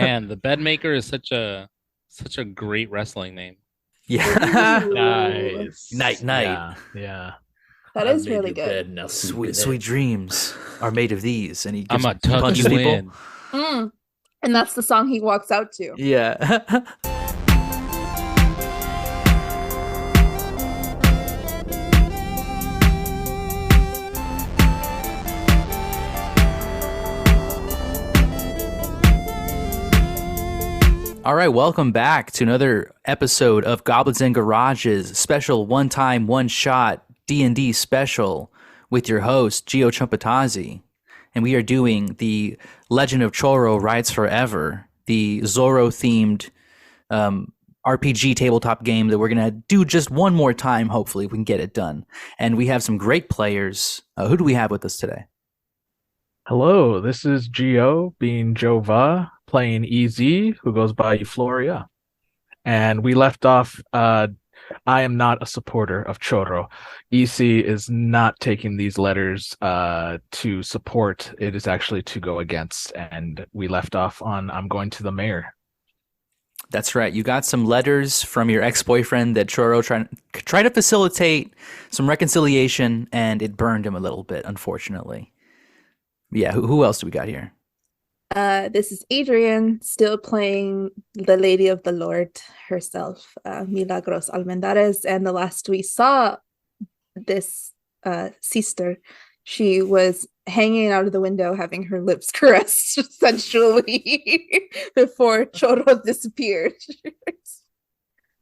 Man, the Bedmaker is such a great wrestling name. Yeah. Ooh, Nice. Night, night. Yeah. that I've is made really your good. bed, now sleep Sweet, in sweet it. dreams are made of these, and I'm a he tuck punches you people. in. Mm. And that's the song he walks out to. Yeah. All right, welcome back to another episode of Goblins and Garages, special one-time, one-shot D&D special with your host, Gio Chumpatazzi. And we are doing the Legend of Chorro Rides Forever, the Zorro-themed RPG tabletop game that we're going to do just one more time, hopefully, if we can get it done. And we have some great players. Who do we have with us today? Hello, this is Gio being Giova, playing EZ, who goes by Eufloria. And we left off, I am not a supporter of Chorro. EC is not taking these letters to support. It is actually to go against. And we left off on I'm going to the mayor. That's right. You got some letters from your ex-boyfriend that Chorro tried to facilitate some reconciliation, and it burned him a little bit, unfortunately. Yeah, who else do we got here? This is Adrienne, still playing the Lady of the Lord herself, Milagros Almendarez. And the last we saw this sister, she was hanging out of the window having her lips caressed sensually before Chorro disappeared.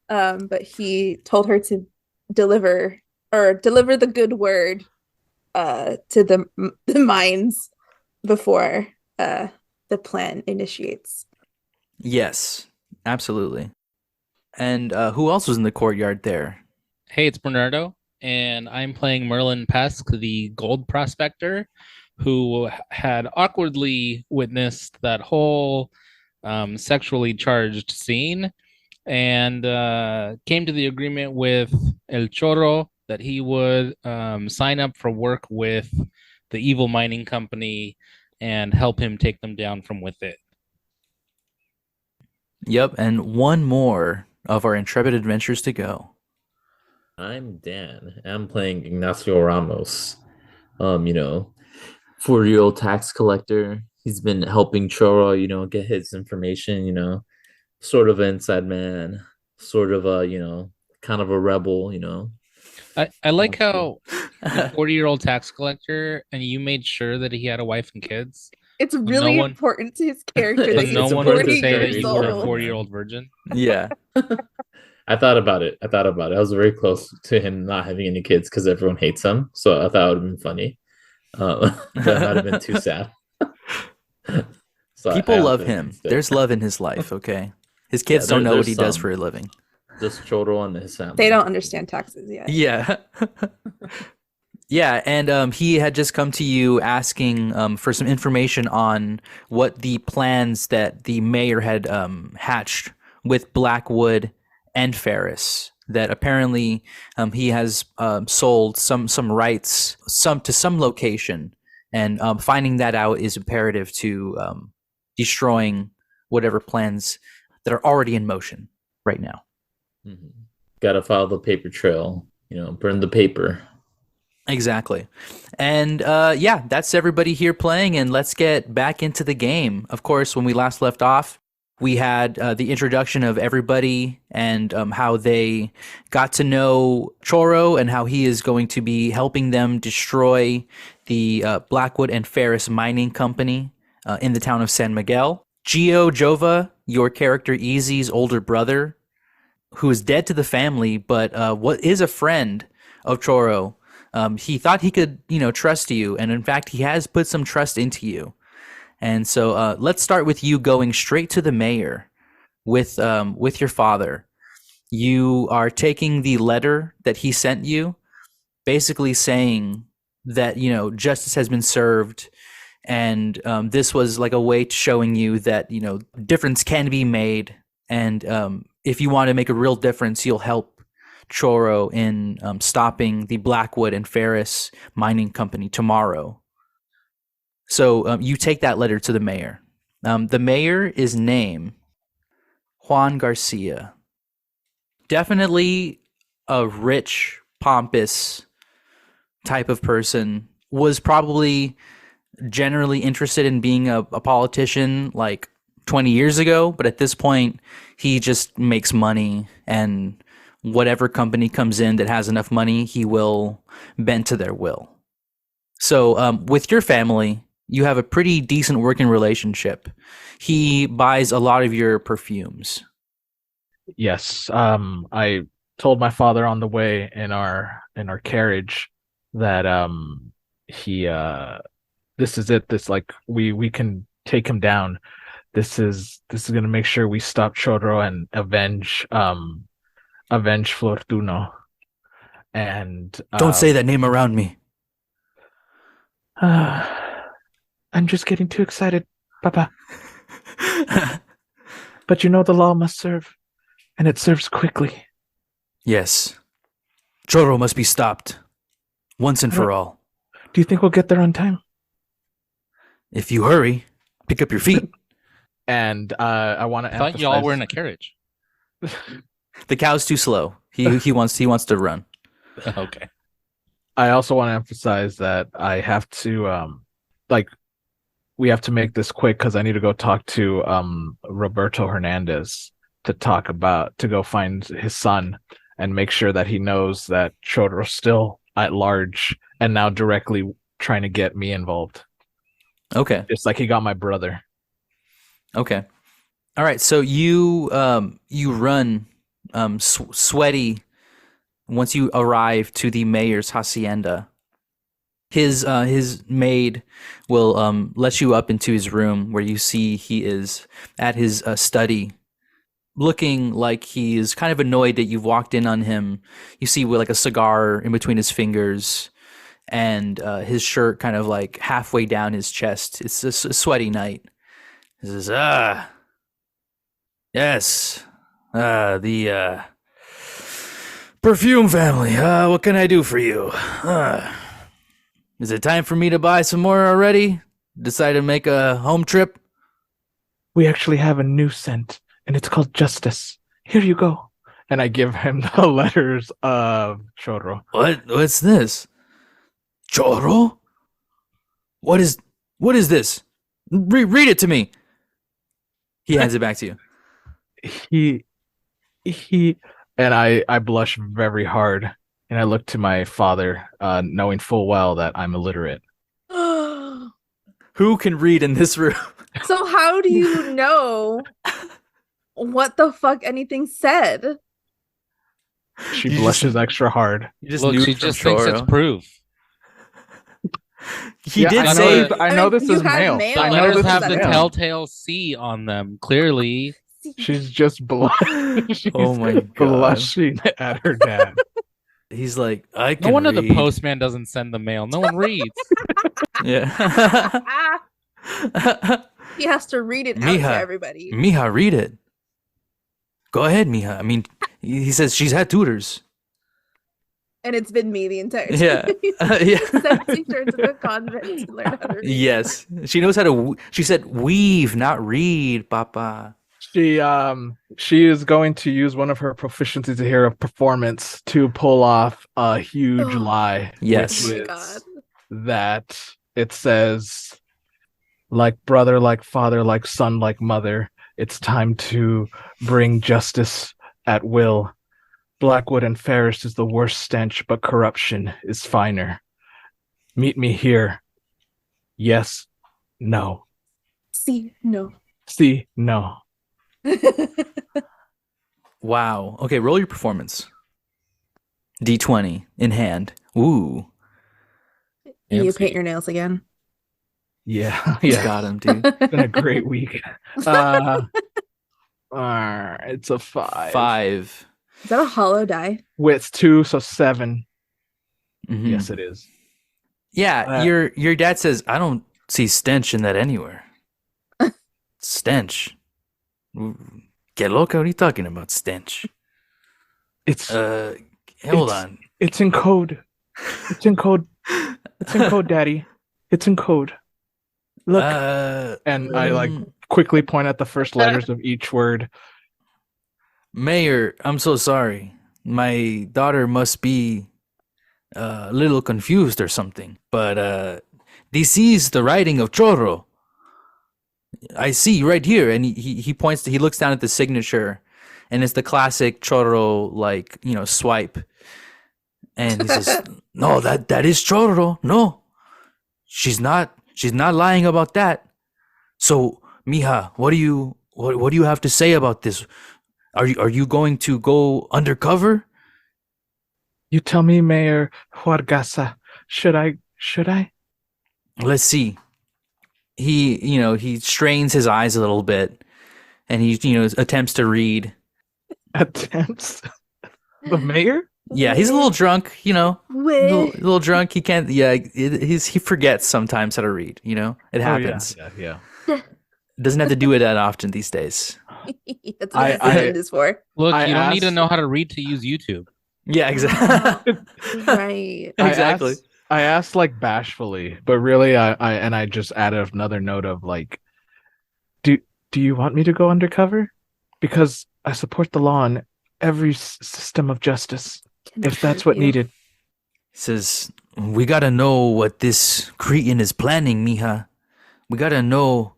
But he told her to deliver the good word to the mines before the plan initiates. Yes, absolutely. And who else was in the courtyard there? Hey, it's Bernardo, and I'm playing Marlin Pesque, the gold prospector, who had awkwardly witnessed that whole sexually charged scene and came to the agreement with El Chorro that he would sign up for work with the evil mining company and help him take them down from with it. Yep, and one more of our intrepid adventures to go. I'm Dan. I'm playing Ignacio Ramos. 40-year-old tax collector. He's been helping Chorro, get his information, sort of an inside man, sort of a, kind of a rebel. I like how 40-year-old tax collector, and you made sure that he had a wife and kids. It's really important to his character that But no he's one would 40 say that years you were a old. 40-year-old virgin. Yeah. I thought about it. I was very close to him not having any kids because everyone hates him. So I thought it would have been funny. That might have been too sad. So People love him. There's love in his life, okay? His kids don't know what he does for a living. Just Chorro and his family. They don't understand taxes yet. Yeah. Yeah, and he had just come to you asking for some information on what the plans that the mayor had hatched with Blackwood and Ferris. That apparently he has sold some rights to some location, and finding that out is imperative to destroying whatever plans that are already in motion right now. Mm-hmm. Got to follow the paper trail. Burn the paper. Exactly. And yeah, that's everybody here playing, and let's get back into the game. Of course, when we last left off, we had the introduction of everybody and how they got to know Chorro and how he is going to be helping them destroy the Blackwood and Ferris Mining Company in the town of San Miguel. Giova, your character Easy's older brother, who is dead to the family, but what is a friend of Chorro. He thought he could, trust you, and in fact, he has put some trust into you. And so let's start with you going straight to the mayor with your father. You are taking the letter that he sent you, basically saying that, justice has been served, and this was like a way to showing you that, difference can be made, and if you want to make a real difference, you'll help Chorro in stopping the Blackwood and Ferris Mining Company tomorrow. So you take that letter to the mayor. The mayor is named Juan Garcia. Definitely a rich, pompous type of person. Was probably generally interested in being a politician like 20 years ago, but at this point, he just makes money, and whatever company comes in that has enough money, he will bend to their will. So with your family, you have a pretty decent working relationship. He buys a lot of your perfumes. Yes. I told my father on the way in our carriage that he this is it. This like we can take him down. This is gonna make sure we stop Chorro and avenge Fortuno. And Don't say that name around me. I'm just getting too excited, Papa. But you know the law must serve, and it serves quickly. Yes. Chorro must be stopped. Once and for all. Do you think we'll get there on time? If you hurry, pick up your feet. And I want to I thought emphasize... y'all were in a carriage. The cow's too slow. He wants to run. Okay. I also want to emphasize that I have to we have to make this quick because I need to go talk to Roberto Hernandez to go find his son and make sure that he knows that Chorro's still at large and now directly trying to get me involved. Okay. Just like he got my brother. Okay. All right. So you run sweaty once you arrive to the mayor's hacienda. His maid will let you up into his room, where you see he is at his study, looking like he is kind of annoyed that you've walked in on him. You see with like a cigar in between his fingers, and his shirt kind of like halfway down his chest. It's a sweaty night. He says, yes, the Perfume family. What can I do for you? Is it time for me to buy some more already? Decide to make a home trip? We actually have a new scent, and it's called Justice. Here you go. And I give him the letters of Chorro. What's this? Chorro? What is this? Read it to me. He hands it back to you. He and I blush very hard, and I look to my father, knowing full well that I'm illiterate. Who can read in this room? So how do you know what the fuck anything said? She blushes extra hard. Look, she just thinks it's proof. He did say... I know this is mail. The I know letters this have is the mail. telltale C on them, clearly. She's just blushing. Oh my God. Blushing at her dad. He's like, I can No wonder read. the postman doesn't send the mail. No one reads. Yeah. He has to read it out Mija, to everybody. Mija, read it. Go ahead, Mija. I mean, he says she's had tutors. And it's been me the entire time. Yeah. Yeah. Sending her to the convent to learn how to read. Yes. She knows how to... She said weave, not read, Papa. She is going to use one of her proficiencies here of performance to pull off a huge lie. Yes. Oh my which God. is that it says, like brother, like father, like son, like mother, it's time to bring justice at will. Blackwood and Ferris is the worst stench, but corruption is finer. Meet me here. Yes. No. See, no. See, no. Wow. Okay, roll your performance. D20 in hand. Ooh. You paint your nails again. Yeah. You Yeah. got him, dude. It's been a great week. It's a 5. 5. Is that a hollow die? With 2, so 7. Mhm. Yes, it is. Yeah, your dad says, I don't see stench in that anywhere. Stench. Que loca, what are you talking about, stench? It's Hold on. It's in code. It's in code. It's in code, Daddy. It's in code. Look, and I like quickly point at the first letters of each word. Mayor, I'm so sorry. My daughter must be a little confused or something. But this is the writing of Chorro. I see right here, and he points to, he looks down at the signature, and it's the classic Chorro, like, swipe. And he says, "No, that is Chorro. No, she's not lying about that. So, mija, what do you have to say about this? Are you going to go undercover?" You tell me, Mayor Huargasa. Should I? Let's see. He strains his eyes a little bit, and he attempts to read. Attempts? The mayor? Yeah, he's a little drunk. A Wait. little drunk. He can't. Yeah, he forgets sometimes how to read. It happens. Yeah. Doesn't have to do it that often these days. That's what he's doing this for. Look, I you don't need to asked- know how to read to use YouTube. Yeah, exactly. Right. Exactly. I asked like bashfully, but really I just added another note of like, do you want me to go undercover? Because I support the law and every system of justice, if that's what needed. He says, "We gotta know what this Cretan is planning, mija. We gotta know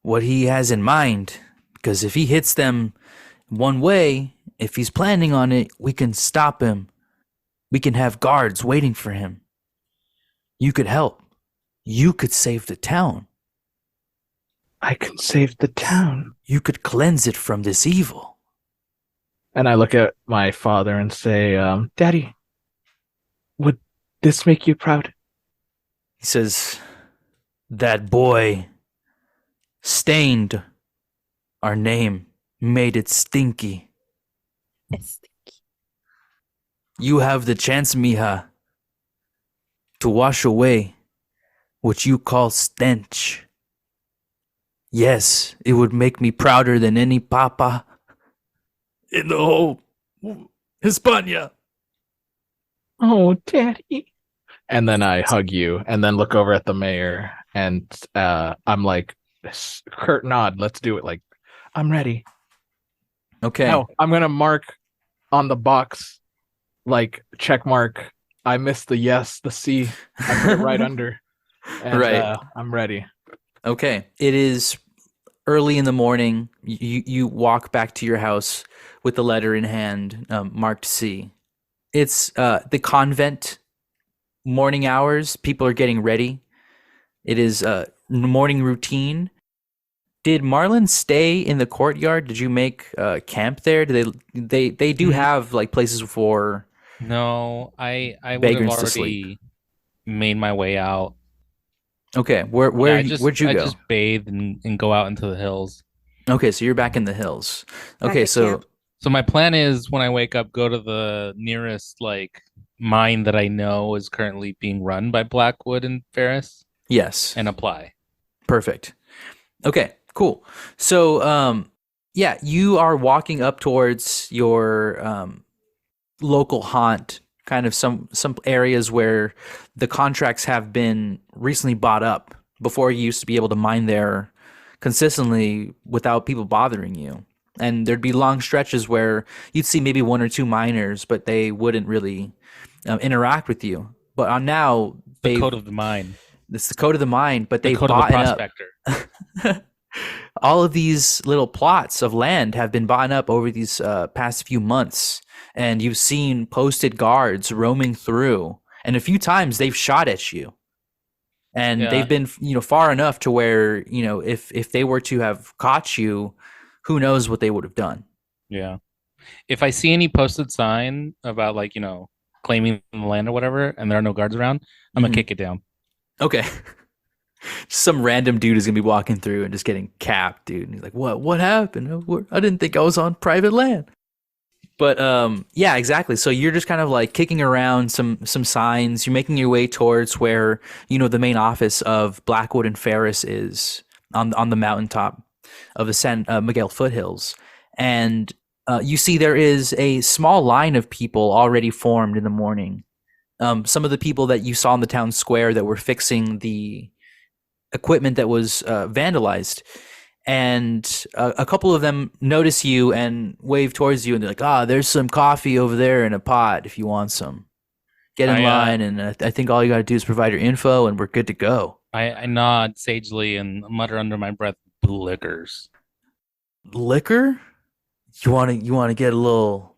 what he has in mind. Because if he hits them one way, if he's planning on it, we can stop him. We can have guards waiting for him. You could help. You could save the town. I can save the town." You could cleanse it from this evil." And I look at my father and say, Daddy, would this make you proud? He says, "That boy stained our name, made it stinky. Yes. You have the chance, mija, to wash away what you call stench. Yes, it would make me prouder than any papa in the whole Hispania." Oh, Daddy. And then I hug you and then look over at the mayor and I'm like, curt nod, let's do it. Like, I'm ready. Okay. No, I'm going to mark on the box, like, check mark. I missed the yes, the C. I put it right under. And, Right. I'm ready. Okay. It is early in the morning. You walk back to your house with the letter in hand, marked C. It's the convent morning hours. People are getting ready. It is morning routine. Did Marlin stay in the courtyard? Did you make camp there? Do they do have like places for? No, I would have Vagrants to already sleep. made my way out. Okay, where'd you I go? just bathe and go out into the hills. Okay, so you're back in the hills. Back Okay, at so camp. So my plan is when I wake up, go to the nearest like mine that I know is currently being run by Blackwood and Ferris yes, and apply. perfect. Okay, cool. So yeah, you are walking up towards your local haunt, kind of some areas where the contracts have been recently bought up. Before, you used to be able to mine there consistently without people bothering you, and there'd be long stretches where you'd see maybe one or two miners, but they wouldn't really interact with you. But on now, The code of the mine. it's the code of the mine, but The they've code of the bought up. prospector. All of these little plots of land have been bought up over these past few months, and you've seen posted guards roaming through, and a few times they've shot at you, and Yeah. they've been far enough to where if they were to have caught you, who knows what they would have done. Yeah. If I see any posted sign about like, claiming the land or whatever, and there are no guards around, I'm gonna Mhm. kick it down. Okay. Some random dude is gonna be walking through and just getting capped, dude. And he's like, "What happened? I didn't think I was on private land." But yeah, exactly. So you're just kind of like kicking around some signs. You're making your way towards where the main office of Blackwood and Ferris is on the mountaintop of the San Miguel foothills, and you see there is a small line of people already formed in the morning. Some of the people that you saw in the town square that were fixing the equipment that was vandalized. And a couple of them notice you and wave towards you, and they're like, there's some coffee over there in a pot if you want some. Get in line, and I think all you got to do is provide your info, and we're good to go. I nod sagely and mutter under my breath, liquors. Liquor? You want to get a little,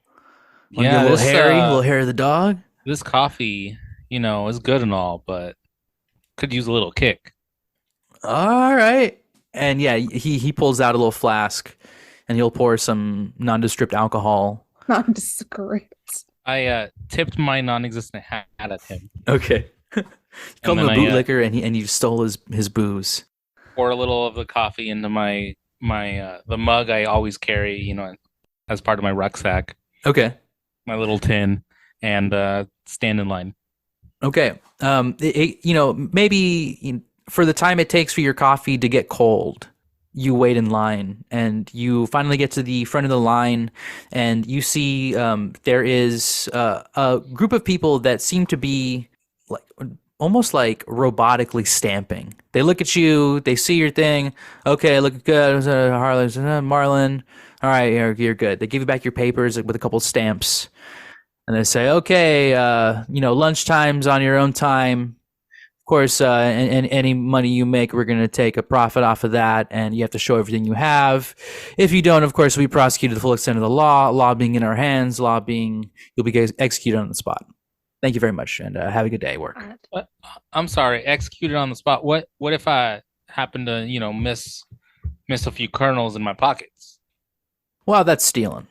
Yeah, a little this, hairy, a little hair of the dog? This coffee, is good and all, but could use a little kick. All right. And yeah, he pulls out a little flask, and he'll pour some nondescript alcohol. Nondescript. I tipped my non-existent hat at him. Okay. Called him a bootlicker, and you stole his booze. Pour a little of the coffee into my the mug I always carry, as part of my rucksack. Okay. My little tin, and stand in line. Okay. Maybe for the time it takes for your coffee to get cold, you wait in line, and you finally get to the front of the line, and you see there is a group of people that seem to be almost like robotically stamping. They look at you, they see your thing. Okay, look good. Marlin. All right, you're good. They give you back your papers with a couple stamps, and they say, okay, lunchtime's on your own time. Of course, and any money you make, we're going to take a profit off of that, and you have to show everything you have. If you don't, of course, we prosecute to the full extent of the law. Law being in our hands, law being you'll be executed on the spot. Thank you very much, and have a good day at work. I'm sorry, executed on the spot. What if I happen to miss a few kernels in my pockets? Well, that's stealing.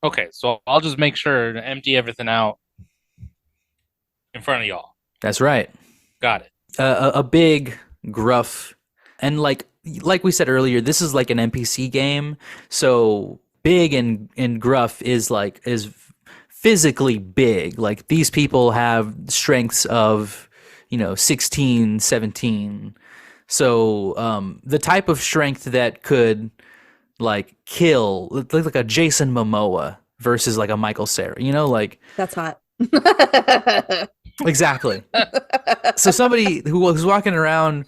Okay, so I'll just make sure to empty everything out in front of y'all. That's right. Got it. A big, gruff, and like we said earlier, this is like an NPC game. So big and gruff is physically big. Like these people have strengths of 16, 17. So the type of strength that could kill, like a Jason Momoa versus like a Michael Cera. That's hot. Exactly. So somebody who's walking around,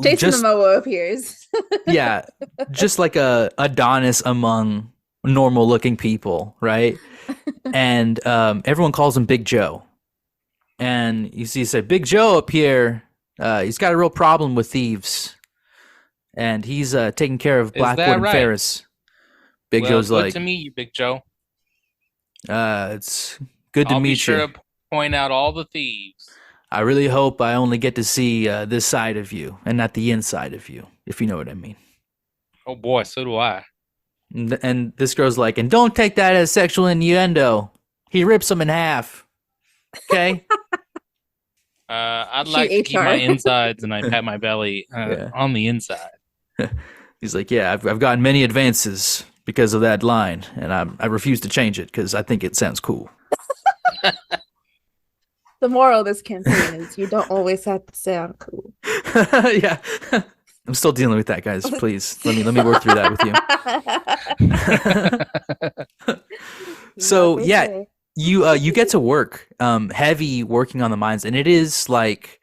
Jason Momoa appears. Yeah, just like a Adonis among normal looking people, right? And everyone calls him Big Joe. And you say, Big Joe up here, he's got a real problem with thieves, and he's taking care of Blackwood and Ferris. Big Joe's good to meet you, Big Joe. It's good to meet you. I'll be sure to point out all the thieves. I really hope I only get to see this side of you and not the inside of you, if you know what I mean. Oh boy, so do I. And this girl's like, and don't take that as sexual innuendo. He rips them in half. Okay? I'd like to keep my insides, and I pat my belly on the inside. He's like, yeah, I've gotten many advances because of that line, and I refuse to change it because I think it sounds cool. The moral of this campaign is you don't always have to sound cool. Yeah. I'm still dealing with that, guys. Please let me work through that with you. So yeah, you get to work, heavy working on the mines, and it is like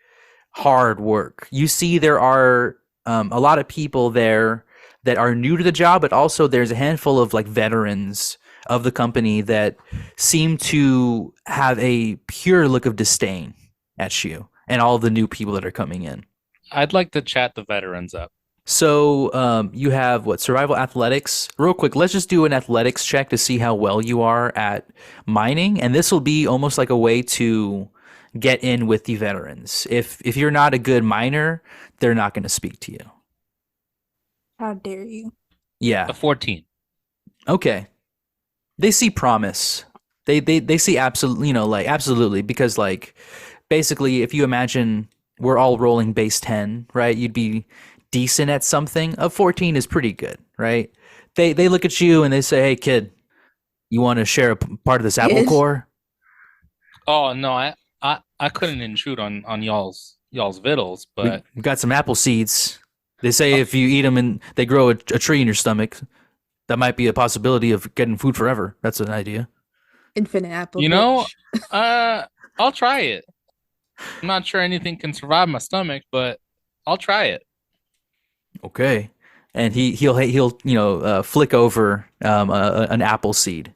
hard work. You see, there are a lot of people there that are new to the job, but also there's a handful of veterans of the company that seem to have a pure look of disdain at you and all the new people that are coming in. I'd like to chat the veterans up. So you have survival athletics. Real quick, let's just do an athletics check to see how well you are at mining, and this will be almost like a way to get in with the veterans. If you're not a good miner, they're not going to speak to you. How dare you? Yeah. A 14. Okay. They see promise. They see absolutely, absolutely, because basically if you imagine we're all rolling base 10, right? You'd be decent at something. A 14 is pretty good, right? They look at you and they say, "Hey kid, you want to share a part of this apple core?" Oh no, I couldn't intrude on y'all's victuals, but we got some apple seeds. They say if you eat them and they grow a tree in your stomach, that might be a possibility of getting food forever. That's an idea. Infinite apple. I'll try it. I'm not sure anything can survive my stomach, but I'll try it. Okay. And he'll flick over an apple seed.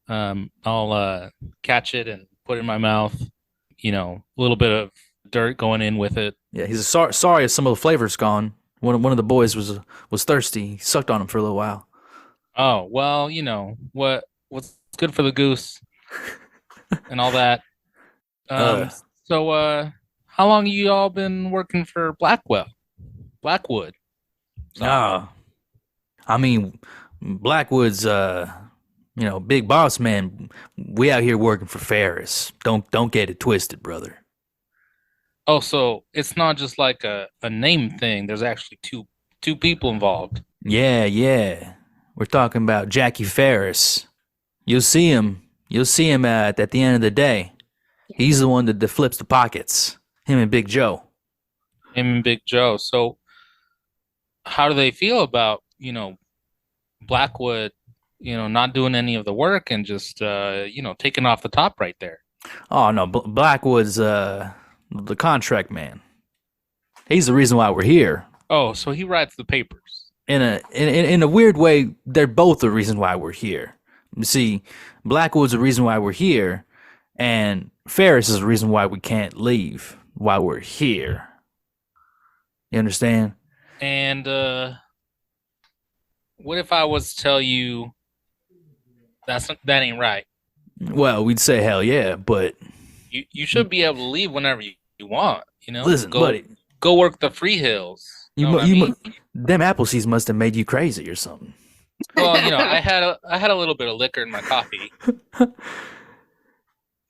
I'll catch it and put it in my mouth. A little bit of dirt going in with it. Yeah, he's sorry if some of the flavor's gone. One of the boys was thirsty. He sucked on him for a little while. Oh, well, what's good for the goose and all that. So how long you all been working for Blackwood? I mean, Blackwood's big boss man. We out here working for Ferris. Don't get it twisted, brother. Oh, so it's not just like a name thing. There's actually two people involved. Yeah. We're talking about Jackie Ferris. You'll see him at the end of the day. He's the one that flips the pockets. Him and Big Joe. So how do they feel about, Blackwood, not doing any of the work and just, taking off the top right there? Oh, no. Blackwood's the contract man. He's the reason why we're here. Oh, so he writes the papers. In a weird way, they're both the reason why we're here. You see, Blackwood's the reason why we're here, and Ferris is the reason why we can't leave while we're here. You understand? And what if I was to tell you that ain't right? Well, we'd say hell yeah, but you should be able to leave whenever you want. Listen, buddy, go work the free hills. Them apple seeds must have made you crazy or something. Well, I had a little bit of liquor in my coffee.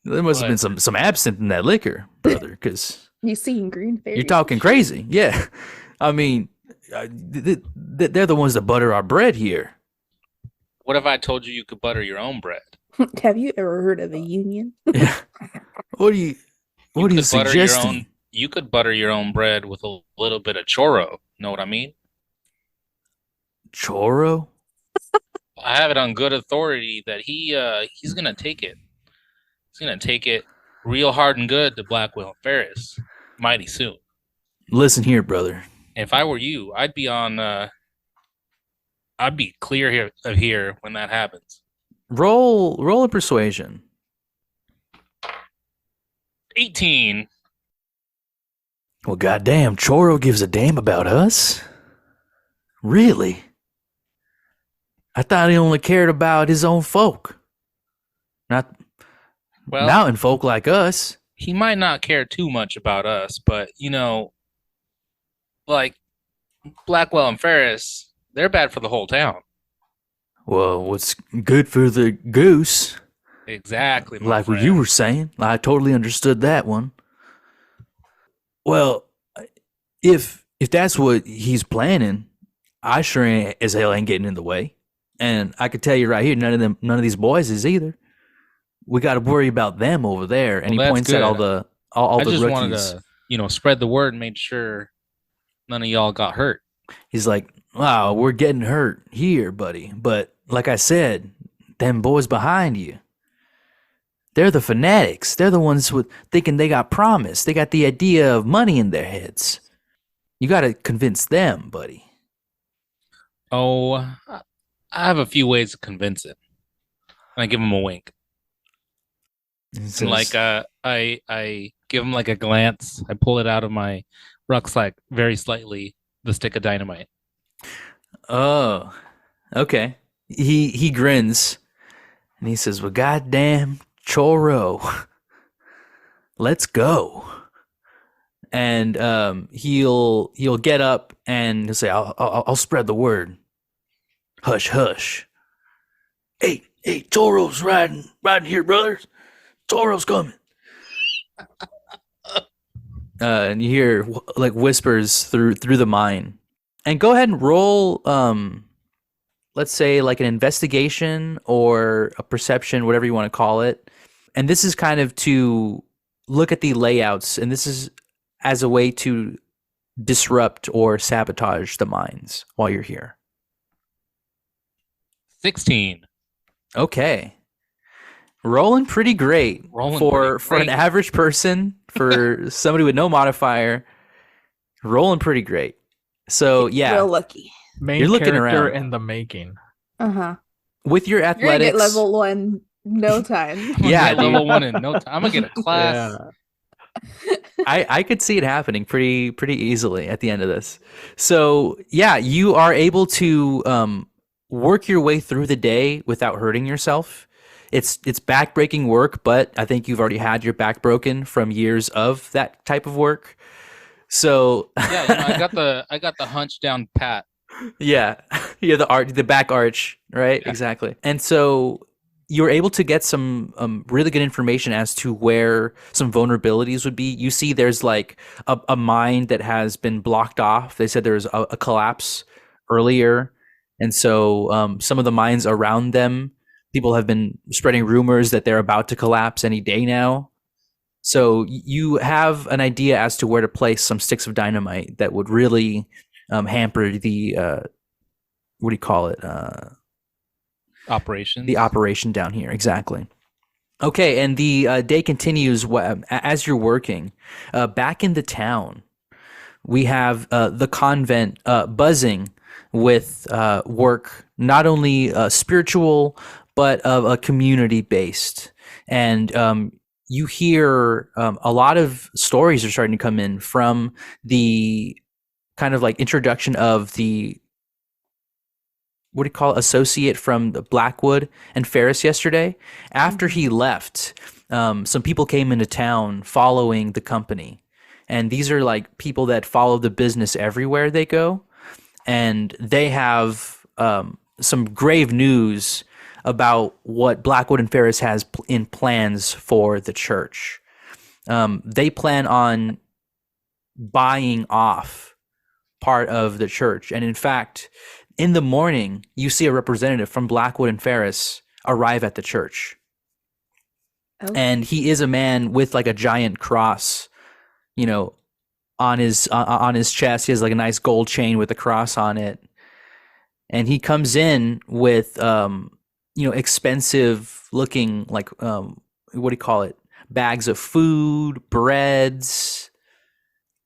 There must have been some absinthe in that liquor, brother, because You seen green fairies? you're talking crazy. Yeah, I mean, they're the ones that butter our bread here. What if I told you could butter your own bread? Have you ever heard of a union? What are you suggesting? You could butter your own bread with a little bit of chorro. Know what I mean? Chorro? I have it on good authority that he's gonna take it. He's gonna take it real hard and good to Blackwell and Ferris mighty soon. Listen here, brother. If I were you, I'd be clear here when that happens. Roll a persuasion. 18. Well, goddamn, Chorro gives a damn about us? Really? I thought he only cared about his own folk. Not mountain folk like us. He might not care too much about us, but, like Blackwell and Ferris, they're bad for the whole town. Well, what's good for the goose? Exactly. Like what you were saying. I totally understood that one. Well, if that's what he's planning, I sure as hell ain't getting in the way. And I could tell you right here, none of these boys is either. We got to worry about them over there. And he points at all the I just rookies. Wanted to, spread the word and make sure none of y'all got hurt. He's like, wow, we're getting hurt here, buddy. But like I said, them boys behind you, they're the fanatics. They're the ones thinking they got promise. They got the idea of money in their heads. You got to convince them, buddy. Oh, I have a few ways to convince him. And I give him a wink. Says, and I give him like a glance. I pull it out of my rucksack very slightly, the stick of dynamite. Oh, okay. He grins and he says, well, goddamn, Chorro, let's go. And he'll get up and he'll say, I'll spread the word. Hush, hush. Hey, Chorro's riding here, brothers. Chorro's coming. And you hear like whispers through the mine. And go ahead and roll, let's say like an investigation or a perception, whatever you want to call it. And this is kind of to look at the layouts, and this is as a way to disrupt or sabotage the mines while you're here. 16. Okay. Rolling pretty great for an average person, for somebody with no modifier. Rolling pretty great. So yeah, Real lucky. Main You're looking character around. in the making. Uh-huh. with your You're gonna athletics, get level 1 no time. I'm gonna Yeah, get level dude. 1 in no time. I'm gonna get a class. I could see it happening pretty easily at the end of this. So yeah, you are able to work your way through the day without hurting yourself. It's backbreaking work, but I think you've already had your back broken from years of that type of work. So Yeah, I got the hunch down pat. yeah, the back arch, right? Yeah. Exactly. And so you're able to get some really good information as to where some vulnerabilities would be. You see, there's like a mine that has been blocked off. They said there's a collapse earlier, and so some of the mines around them, people have been spreading rumors that they're about to collapse any day now. So you have an idea as to where to place some sticks of dynamite that would really hamper the what do you call it? Operations. The operation down here. Exactly. Okay, and the day continues as you're working. Back in the town, we have the convent buzzing with work, not only spiritual, but community based. And you hear a lot of stories are starting to come in from the kind of like introduction of the, what do you call it, associate from the Blackwood and Ferris yesterday. After he left, some people came into town following the company. And these are like people that follow the business everywhere they go. And they have some grave news about what Blackwood and Ferris has in plans for the church. They plan on buying off part of the church. And in fact, in the morning, you see a representative from Blackwood and Ferris arrive at the church. Oh. And he is a man with like a giant cross, you know, on his chest. He has like a nice gold chain with a cross on it. And he comes in with expensive looking, like what do you call it? Bags of food, breads,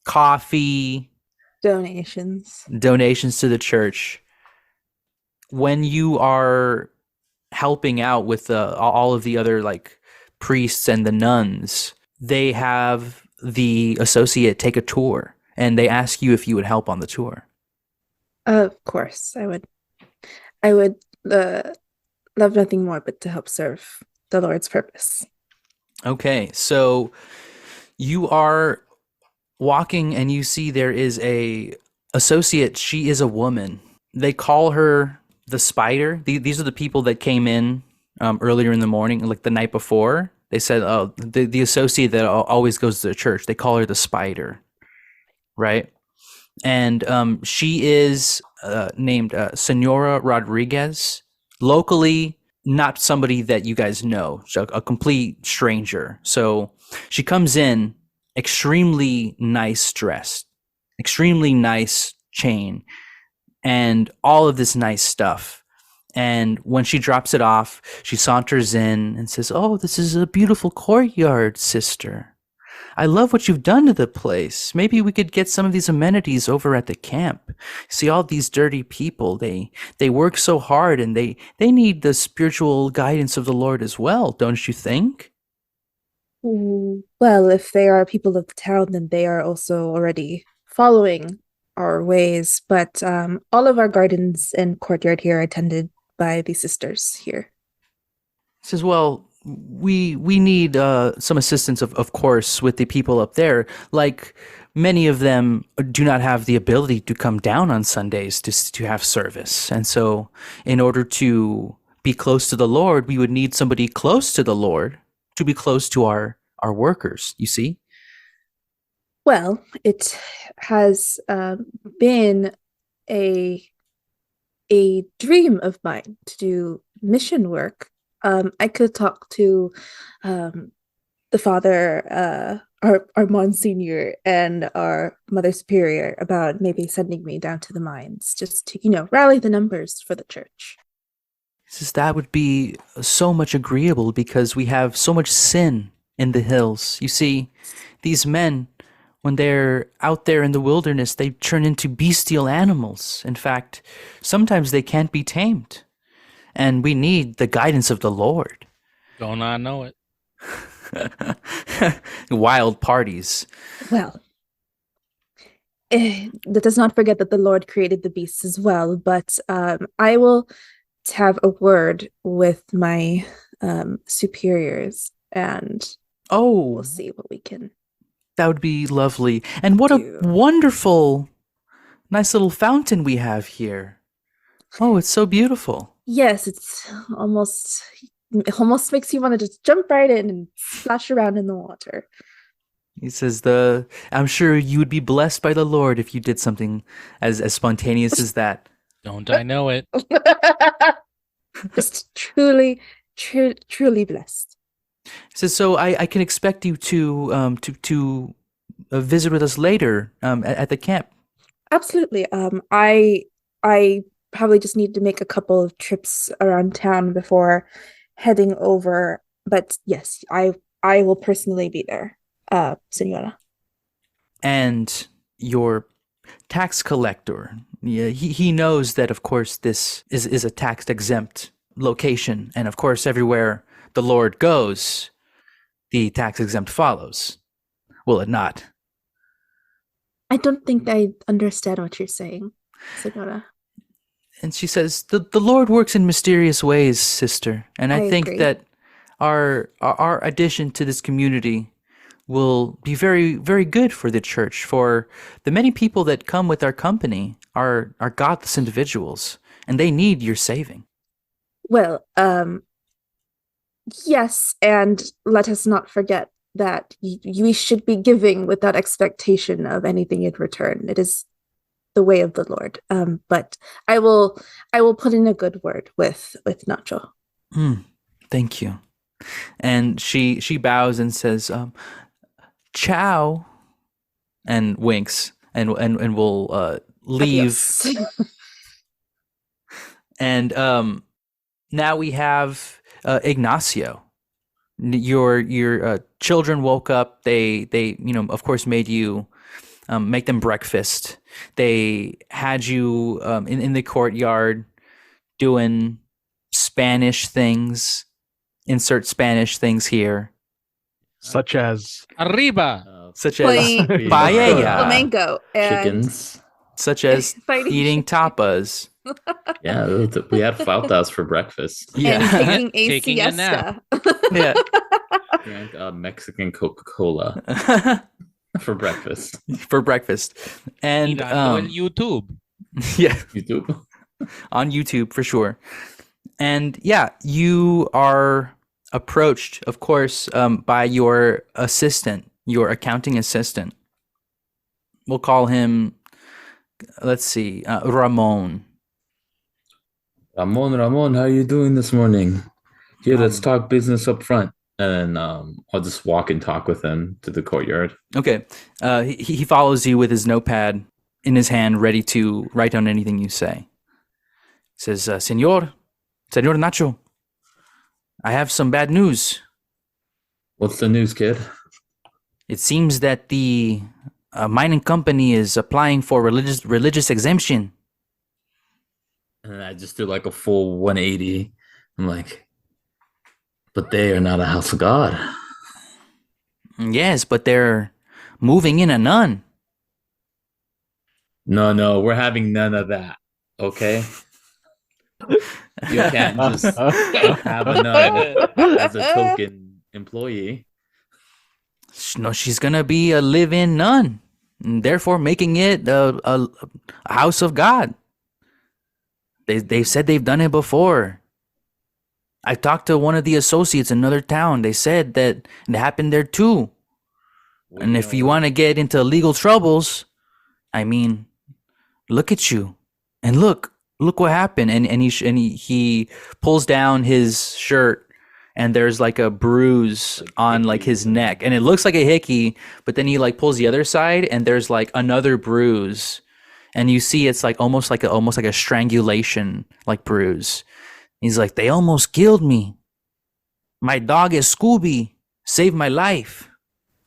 coffee, Donations to the church. When you are helping out with all of the other like priests and the nuns, they have the associate take a tour, and they ask you if you would help on the tour. Of course, I would love nothing more but to help serve the Lord's purpose. Okay, so you are walking and you see there is a associate. She is a woman. They call her the Spider. These are the people that came in earlier in the morning, like the night before. They said, oh, the associate that always goes to the church, they call her the Spider, right? And she is named Senora Rodriguez. Locally, not somebody that you guys know, a complete stranger. So she comes in extremely nice dressed, extremely nice chain, and all of this nice stuff. And when she drops it off, she saunters in and says, "Oh, this is a beautiful courtyard, sister. I love what you've done to the place. Maybe we could get some of these amenities over at the camp. See all these dirty people, they work so hard, and they need the spiritual guidance of the Lord as well, don't you think?" Well, if they are people of the town, then they are also already following our ways. But all of our gardens and courtyard here are tended by the sisters here. Says, "Well, we need some assistance, of course, with the people up there. Like, many of them do not have the ability to come down on Sundays to have service. And so in order to be close to the Lord, we would need somebody close to the Lord to be close to our workers, you see?" Well, it has been a dream of mine to do mission work. I could talk to the father, our Monsignor, and our Mother Superior about maybe sending me down to the mines just to, rally the numbers for the church. Says that would be so much agreeable because we have so much sin in the hills. You see, these men when they're out there in the wilderness, they turn into bestial animals. In fact, sometimes they can't be tamed. And we need the guidance of the Lord. Don't I know it? Wild parties. Well, let us not forget that the Lord created the beasts as well, but I will have a word with my superiors, and Oh, we'll see what we can that would be lovely. And what do. a wonderful, nice little fountain we have here. Oh, it's so beautiful. Yes, it almost makes you want to just jump right in and splash around in the water. He says, I'm sure you would be blessed by the Lord if you did something as spontaneous as that. Don't I know it? Just truly blessed. He says, so I can expect you to visit with us later at the camp. Absolutely. I probably just need to make a couple of trips around town before heading over. But yes, I will personally be there, Senora. And your tax collector, yeah, he knows that, of course, this is a tax-exempt location. And, of course, everywhere the Lord goes, the tax-exempt follows. Will it not? I don't think I understand what you're saying, Senora. And she says, the Lord works in mysterious ways, sister. And I think agree. that our addition to this community will be very, very good for the church. For the many people that come with our company are godless individuals, and they need your saving. Well, yes, and let us not forget that we should be giving without expectation of anything in return. It is the way of the Lord. But I will put in a good word with Nacho. Thank you. And she bows and says, ciao, and winks, and will leave. Adios. And now we have Ignacio. Your children woke up. They of course made you make them breakfast. They had you in the courtyard doing Spanish things. Insert Spanish things here. Such as Arriba. Such as Playing paella. Flamenco and Chickens. Such as Fighting eating tapas. Yeah, we had flautas for breakfast. and Yeah. taking a Taking a nap. siesta. Yeah. Drank Mexican Coca-Cola for breakfast. For breakfast. And on YouTube. yeah, YouTube. on YouTube for sure. And yeah, you are approached, of course, by your assistant, your accounting assistant. We'll call him, let's see, Ramon. Ramon, how are you doing this morning? Here, let's talk business up front. And then I'll just walk and talk with him to the courtyard. Okay. He follows you with his notepad in his hand, ready to write down anything you say. Says, Senor Nacho, I have some bad news. What's the news, kid? It seems that the mining company is applying for religious exemption. And I just do like a full 180. I'm like, but they are not a house of God. Yes, but they're moving in a nun. No, we're having none of that. Okay? You can't just have a nun as a token employee. No, she's gonna be a live-in nun, and therefore making it a house of God. They've said they've done it before. I talked to one of the associates in another town. They said that it happened there too. And if you want to get into legal troubles, I mean, look at you, and look what happened. And he pulls down his shirt, and there's like a bruise on like his neck, and it looks like a hickey. But then he like pulls the other side, and there's like another bruise, and you see it's like almost like a strangulation like bruise. He's like, they almost killed me. My dog is Scooby saved my life.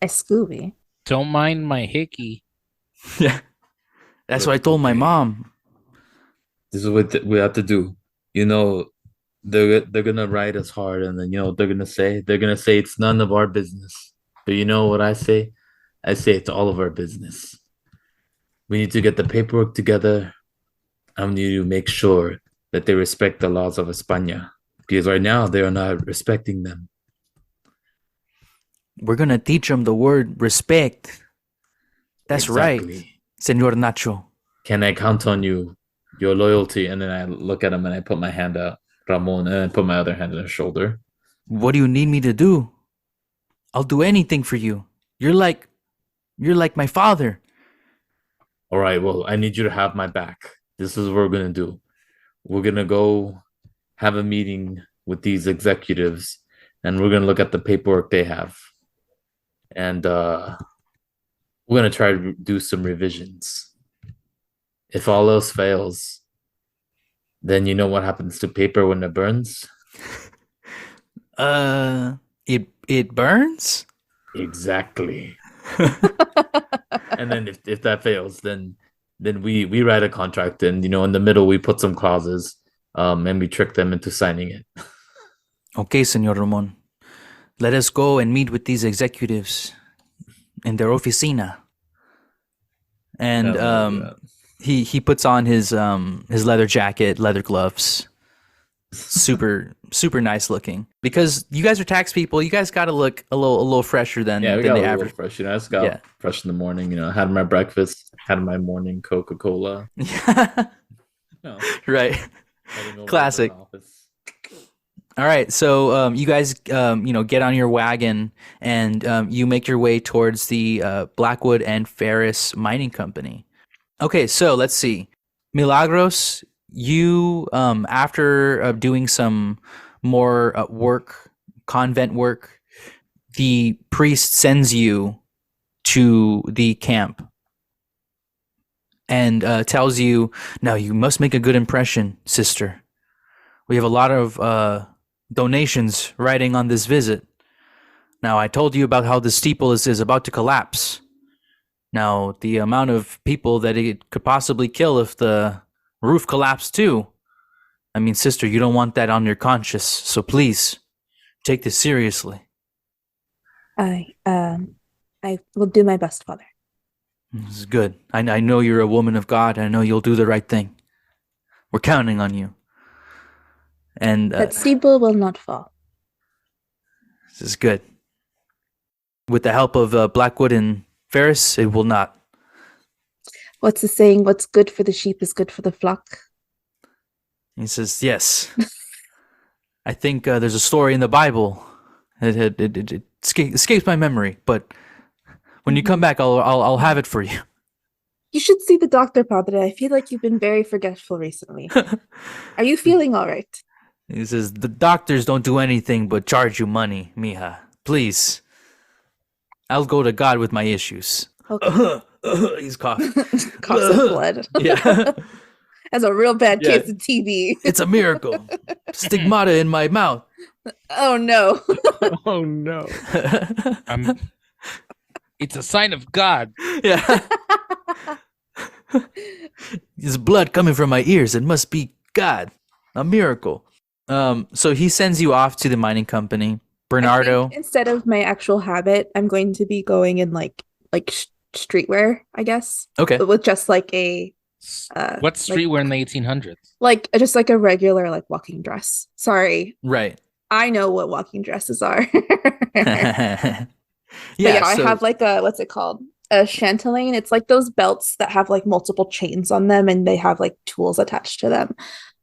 A Scooby. Don't mind my hickey. Yeah. That's what I told my Okay. mom. This is what we have to do. You know, they're gonna ride us hard, and then they're gonna say it's none of our business. But you know what I say? I say it's all of our business. We need to get the paperwork together. I need to make sure that they respect the laws of España, because right now they are not respecting them. We're going to teach them the word respect. That's Exactly. right, Senor Nacho. Can I count on you, your loyalty? And then I look at him and I put my hand out, Ramon, and I put my other hand on his shoulder. What do you need me to do? I'll do anything for you. You're like my father. All right, well, I need you to have my back. This is what we're going to do. We're going to go have a meeting with these executives, and we're going to look at the paperwork they have. And we're going to try to do some revisions. If all else fails, then you know what happens to paper when it burns? It burns? Exactly. And then if that fails, then we write a contract, and in the middle we put some clauses, and we trick them into signing it. Okay, Senor Ramon. Let us go and meet with these executives in their oficina. And he puts on his leather jacket, leather gloves. Super nice looking. Because you guys are tax people, you guys got to look a little fresher than we got the a little average. fresh. I just got fresh in the morning. I had my breakfast, had my morning Coca-Cola. Right. Classic. All right, so you guys, get on your wagon and you make your way towards the Blackwood and Ferris Mining Company. Okay, so let's see. Milagros, you, after doing some more convent work, the priest sends you to the camp and tells you, now you must make a good impression, sister. We have a lot of donations riding on this visit. Now, I told you about how the steeple is about to collapse. Now, the amount of people that it could possibly kill if the roof collapsed too. I mean, sister, you don't want that on your conscience, so please take this seriously. I will do my best, Father. This is good. I know you're a woman of God. I know you'll do the right thing. We're counting on you. And that steeple will not fall. This is good. With the help of Blackwood and Ferris, it will not. What's the saying? What's good for the sheep is good for the flock. He says, yes. I think there's a story in the Bible. It escapes my memory, but when you come back, I'll have it for you. You should see the doctor, Padre. I feel like you've been very forgetful recently. Are you feeling all right? He says, the doctors don't do anything but charge you money, mija. Please. I'll go to God with my issues. Okay. He's coughing. Coughs up blood. Yeah. That's a real bad case of TB. It's a miracle. Stigmata in my mouth. Oh, no. Oh, no. It's a sign of God. Yeah. There's blood coming from my ears. It must be God. A miracle. So he sends you off to the mining company. Bernardo. Instead of my actual habit, I'm going to be going in like streetwear, I guess. Okay. With just like a what streetwear in the 1800s? Like just like a regular walking dress. Sorry. Right. I know what walking dresses are. I have like a, what's it called? A chatelaine. It's like those belts that have like multiple chains on them and they have like tools attached to them.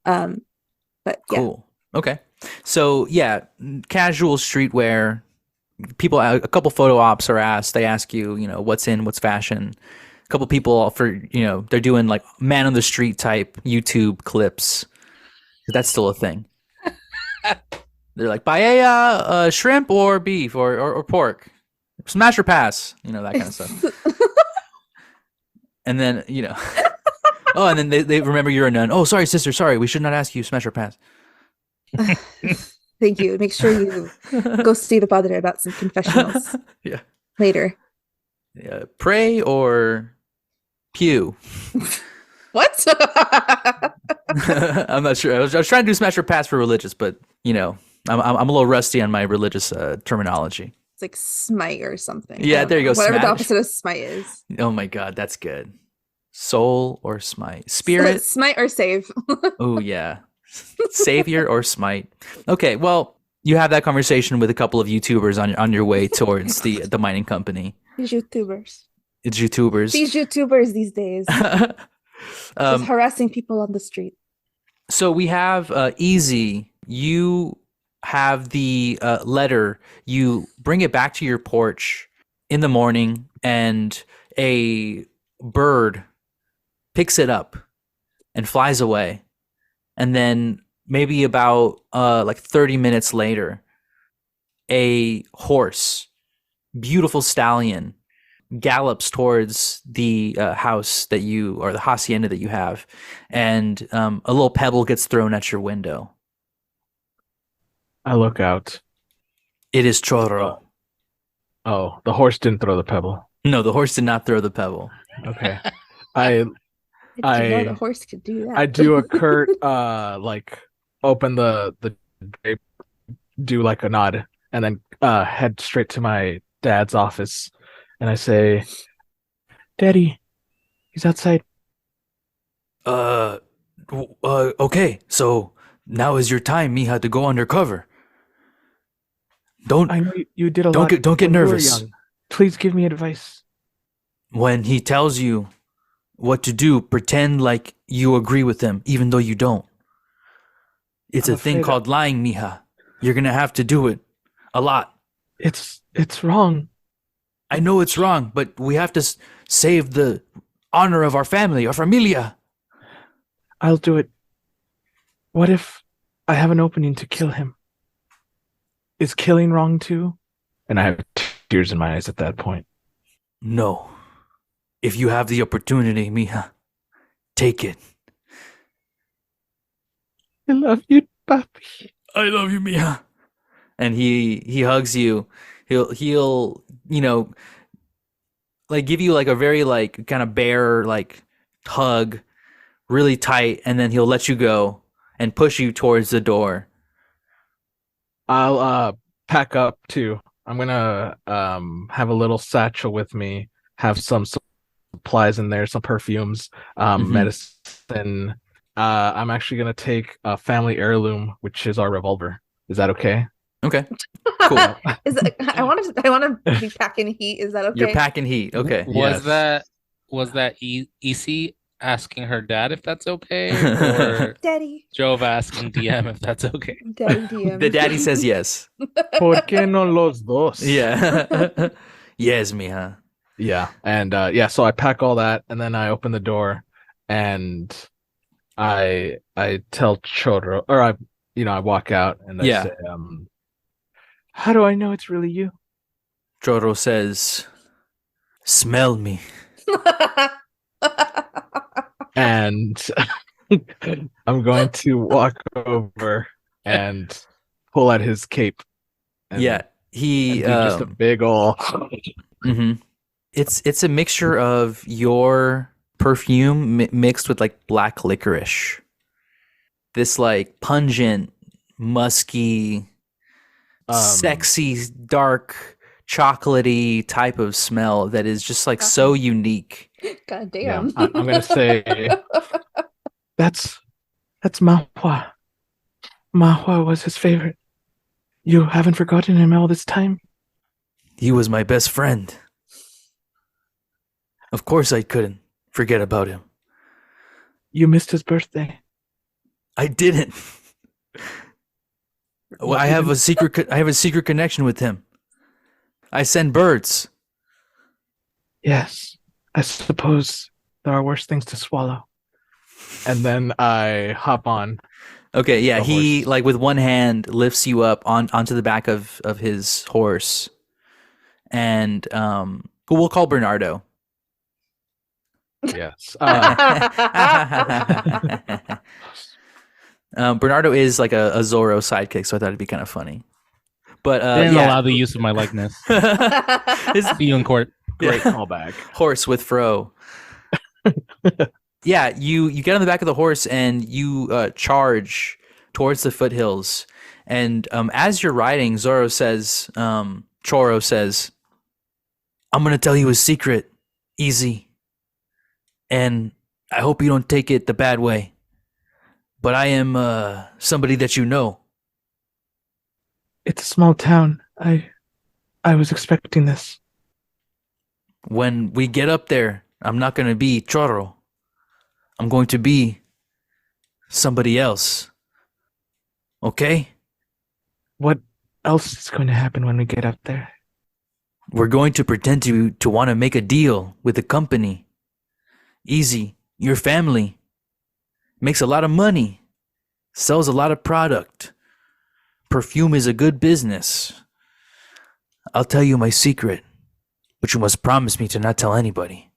But yeah. Cool. Okay. So yeah, casual streetwear. People, a couple photo ops are asked. They ask you, what's in, what's fashion. A couple people they're doing like man on the street type YouTube clips. That's still a thing. They're like paella, shrimp or beef or pork, smash or pass, that kind of stuff. And then oh, and then they remember you're a nun. Oh, sorry, sister. Sorry, we should not ask you smash or pass. Thank you. Make sure you go see the padre about some confessionals. Yeah. Later. Pray or pew? What? I'm not sure. I was trying to do smash or pass for religious, but you know, I'm a little rusty on my religious terminology. It's like smite or something. I Yeah, don't there you know. go, Whatever the smash. opposite of smite is. Oh my god, that's good. Soul or smite? Spirit? Smite or save. Oh yeah. Savior or smite? Okay, well, you have that conversation with a couple of YouTubers on your way towards the mining company. These YouTubers. It's YouTubers. These YouTubers these days. Just harassing people on the street. So we have Easy. You have the letter. You bring it back to your porch in the morning, and a bird picks it up and flies away. And then maybe about like 30 minutes later, a horse, beautiful stallion, gallops towards the house that you, or the hacienda that you have, and a little pebble gets thrown at your window. I look out. It is Chorro. Oh, the horse didn't throw the pebble. No, the horse did not throw the pebble. Okay. I didn't know the horse could do that. I do a curt like open the drape, do like a nod, and then head straight to my dad's office, and I say, "Daddy, he's outside." Okay, so now is your time, Mija, to go undercover. I know you did a lot. Don't get when you were nervous. young. Please give me advice. When he tells you what to do, pretend like you agree with him, even though you don't. It's I'm a thing afraid called lying, Mija. You're gonna have to do it a lot. It's wrong. I know it's wrong, but we have to save the honor of our family, our familia. I'll do it. What if I have an opening to kill him? Is killing wrong too? And I have tears in my eyes at that point. No. If you have the opportunity, Mija, take it. I love you, Papi. I love you, Mija. And he hugs you. He'll you know, like give you like a very like kind of bear like hug, really tight, and then he'll let you go and push you towards the door. I'll pack up too. I'm gonna have a little satchel with me, have some supplies in there, some perfumes, medicine. I'm actually gonna take a family heirloom, which is our revolver. Is that okay? Okay. Cool. I want to be packing heat. Is that okay? You're packing heat. Okay. Was Yes. that EC asking her dad if that's okay, or Daddy. Giova asking DM if that's okay? Daddy DM. The daddy says yes. ¿Por qué no los dos? Yeah. Yes, Mija. Yeah. And so I pack all that, and then I open the door, and I tell Chorro, or I walk out, and I say, how do I know it's really you? Chorro says, smell me. And I'm going to walk over and pull out his cape. And, Yeah. He and do just a big ol' mhm. It's a mixture of your perfume mixed with like black licorice. This like pungent, musky, sexy, dark, chocolatey type of smell that is just like so unique. God yeah, damn. I'm gonna say that's Mahua. Mahua was his favorite. You haven't forgotten him all this time? He was my best friend. Of course I couldn't forget about him. You missed his birthday. I didn't. Well, I have a secret connection with him. I send birds. Yes, I suppose there are worse things to swallow. And then I hop on. Okay, yeah, The he horse. like with one hand lifts you up onto the back of his horse, and who we'll call Bernardo. Yes. Bernardo is like a Zorro sidekick, so I thought it'd be kind of funny. But They didn't yeah, allow the use of my likeness. His- See you in court. Great callback. Horse with fro. Yeah, you get on the back of the horse and you charge towards the foothills. And as you're riding, Chorro says, I'm going to tell you a secret, easy. And I hope you don't take it the bad way. But I am somebody that you know. It's a small town. I was expecting this. When we get up there, I'm not going to be Chorro. I'm going to be somebody else. Okay? What else is going to happen when we get up there? We're going to pretend to want to make a deal with the company. Easy. Your family makes a lot of money, sells a lot of product. Perfume is a good business. I'll tell you my secret, but you must promise me to not tell anybody.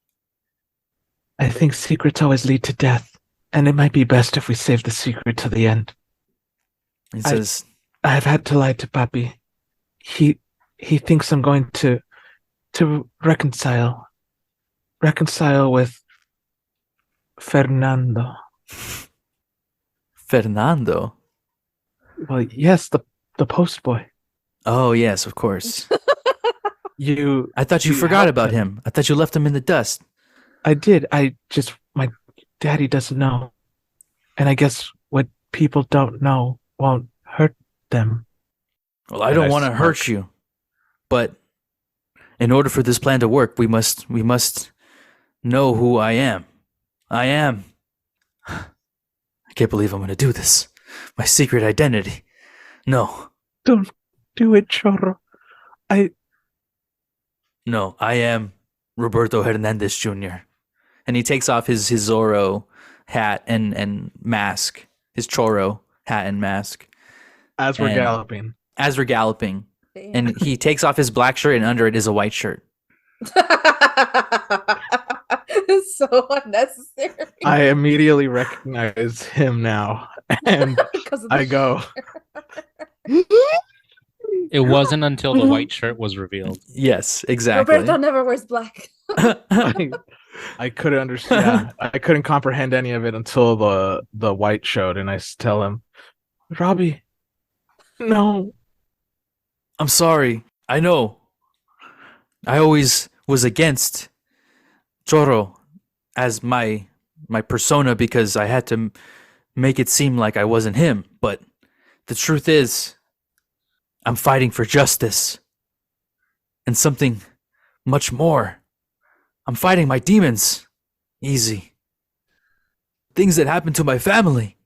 I think secrets always lead to death, and it might be best if we save the secret to the end. He says, I have had to lie to Papi. He thinks I'm going to reconcile with Fernando. Fernando? Well, yes, the postboy. Oh, yes, of course. I thought you forgot about him. I thought you left him in the dust. I did. My daddy doesn't know. And I guess what people don't know won't hurt them. Well, I don't want to hurt you, but in order for this plan to work, we must know who I am. I can't believe I'm going to do this. My secret identity. No. Don't do it, Chorro. No, I am Roberto Hernandez Jr. And he takes off his Zorro hat and mask, his Chorro hat and mask. As we're galloping. Damn. And he takes off his black shirt and under it is a white shirt. It's so unnecessary. I immediately recognize him now. And I go. It wasn't until the white shirt was revealed. Yes, exactly. Roberto never wears black. I couldn't understand. I couldn't comprehend any of it until the white showed, and I tell him, Robbie, no. I'm sorry. I know. I always was against Chorro as my persona because I had to make it seem like I wasn't him. But the truth is, I'm fighting for justice and something much more. I'm fighting my demons. Easy. Things that happened to my family.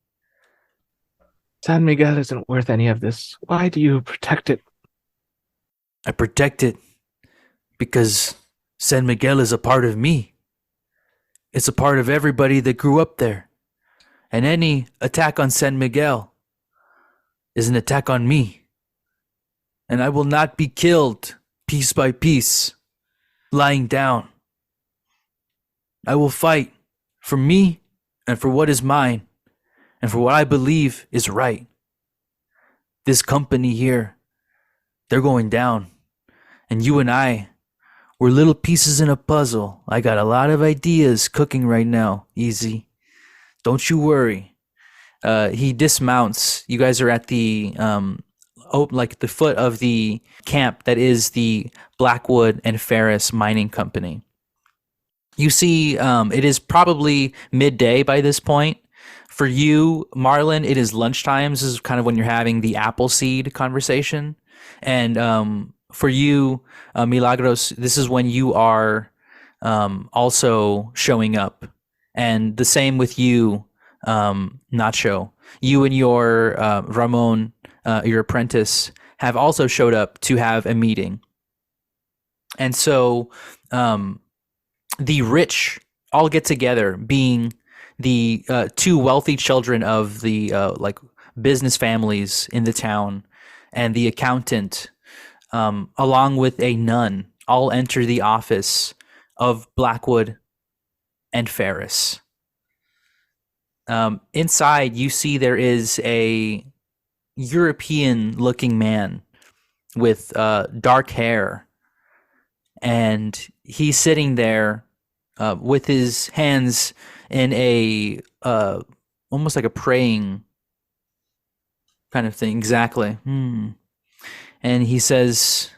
San Miguel isn't worth any of this. Why do you protect it? I protect it because San Miguel is a part of me. It's a part of everybody that grew up there. And any attack on San Miguel is an attack on me. And I will not be killed piece by piece, lying down. I will fight for me and for what is mine and for what I believe is right. This company here, they're going down. And you and I, we're little pieces in a puzzle. I got a lot of ideas cooking right now. Easy. Don't you worry. He dismounts. You guys are at the the foot of the camp that is the Blackwood and Ferris Mining Company. You see, it is probably midday by this point. For you, Marlin, it is lunchtime. This is kind of when you're having the Appleseed conversation. And for you, Milagros, this is when you are also showing up. And the same with you, Nacho. You and your Ramon, your apprentice, have also showed up to have a meeting. And so the rich all get together, being the two wealthy children of the business families in the town, and the accountant, along with a nun, all enter the office of Blackwood and Ferris. Inside, you see there is a European-looking man with dark hair and he's sitting there with his hands in a almost like a praying kind of thing. Exactly. And he says,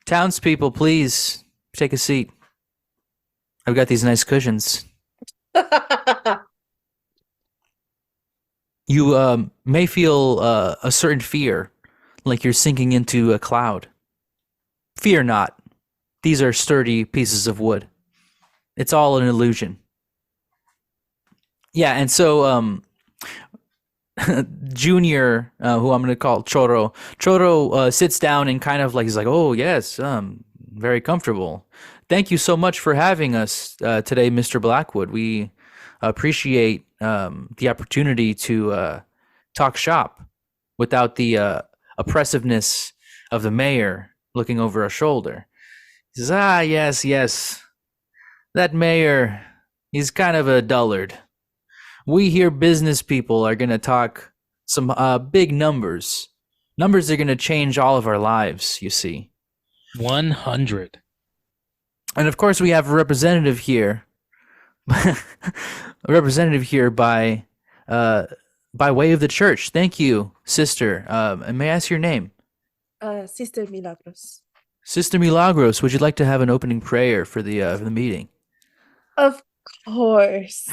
"Townspeople, please take a seat. I've got these nice cushions. You may feel a certain fear, like you're sinking into a cloud. Fear not. These are sturdy pieces of wood. It's all an illusion." Yeah, and so Junior, who I'm going to call Chorro sits down and kind of like, he's like, "Oh, yes, very comfortable. Thank you so much for having us today, Mr. Blackwood. We appreciate the opportunity to talk shop without the oppressiveness of the mayor looking over our shoulder." He says, "Ah, yes. That mayor, he's kind of a dullard. We here business people are going to talk some big numbers. Numbers that are going to change all of our lives, you see. 100. And of course we have a representative here. A representative here by way of the church. Thank you, sister. And may I ask your name?" Sister Milagros. Sister Milagros, would you like to have an opening prayer for the meeting? Of course.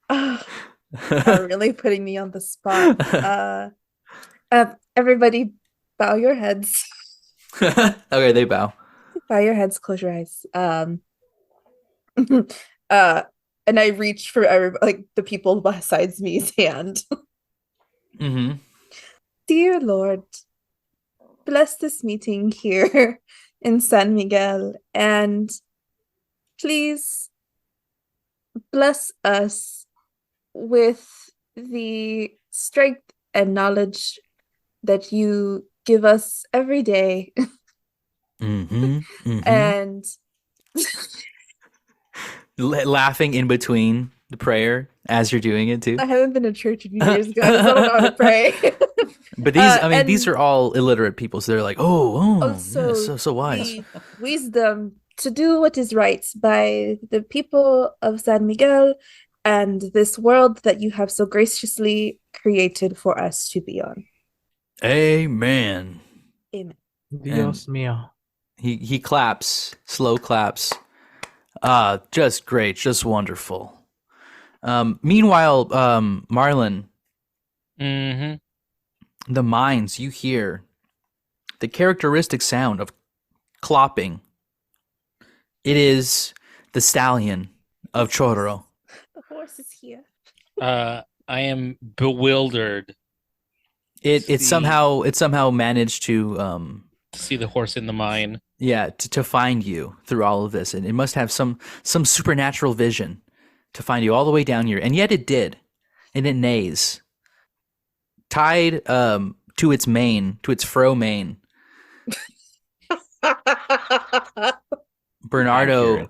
Are really putting me on the spot. Everybody bow your heads. Okay, they bow. Bow your heads, close your eyes. And I reach for like the people besides me's hand. Mm-hmm. Dear Lord, bless this meeting here in San Miguel, and please bless us with the strength and knowledge that you give us every day. And laughing in between the prayer as you're doing it too. I haven't been to church in years, guys. I don't know how to pray. But these, these are all illiterate people, so they're like, so wise. The wisdom to do what is right by the people of San Miguel and this world that you have so graciously created for us to be on. Amen. Amen. Dios mío. He claps, slow claps. Just great, just wonderful. Meanwhile, Marlin, the mines, you hear the characteristic sound of clopping. It is the stallion of Chorro. The horse is here. I am bewildered. It somehow managed to see the horse in the mine. Yeah, to find you through all of this, and it must have some supernatural vision to find you all the way down here, and yet it did, and it neighs, tied to its mane, to its fro mane. Bernardo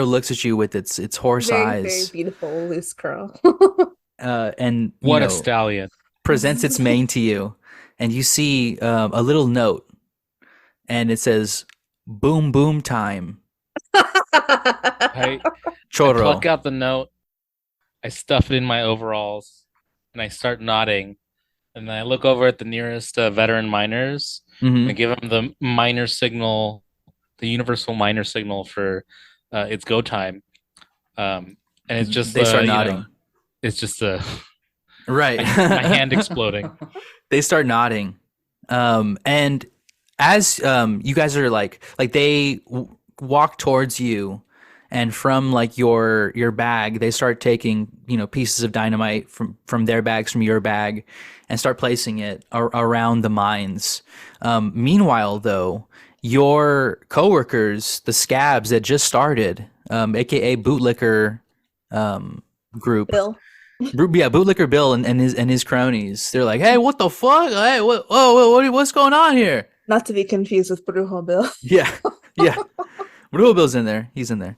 looks at you with its horse eyes. Very beautiful loose curl. And what a stallion. Presents its mane to you, and you see a little note, and it says, "Boom boom time." I Chorro. pluck out the note, I stuff it in my overalls, and I start nodding. And then I look over at the nearest veteran miners and give them the miner signal, the universal miner signal for it's go time. And it's just they start nodding. It's just a right. my hand exploding. They start nodding, and as you guys are like they walk towards you, and from like your bag, they start taking pieces of dynamite from their bags, from your bag, and start placing it around the mines. Meanwhile, though, your coworkers, the scabs that just started, aka Bootlicker group, Bill. Bootlicker Bill and his cronies. They're like, "Hey, what the fuck? Hey, what's going on here?" Not to be confused with Brujo Bill. Yeah. Brujo Bill's in there. He's in there.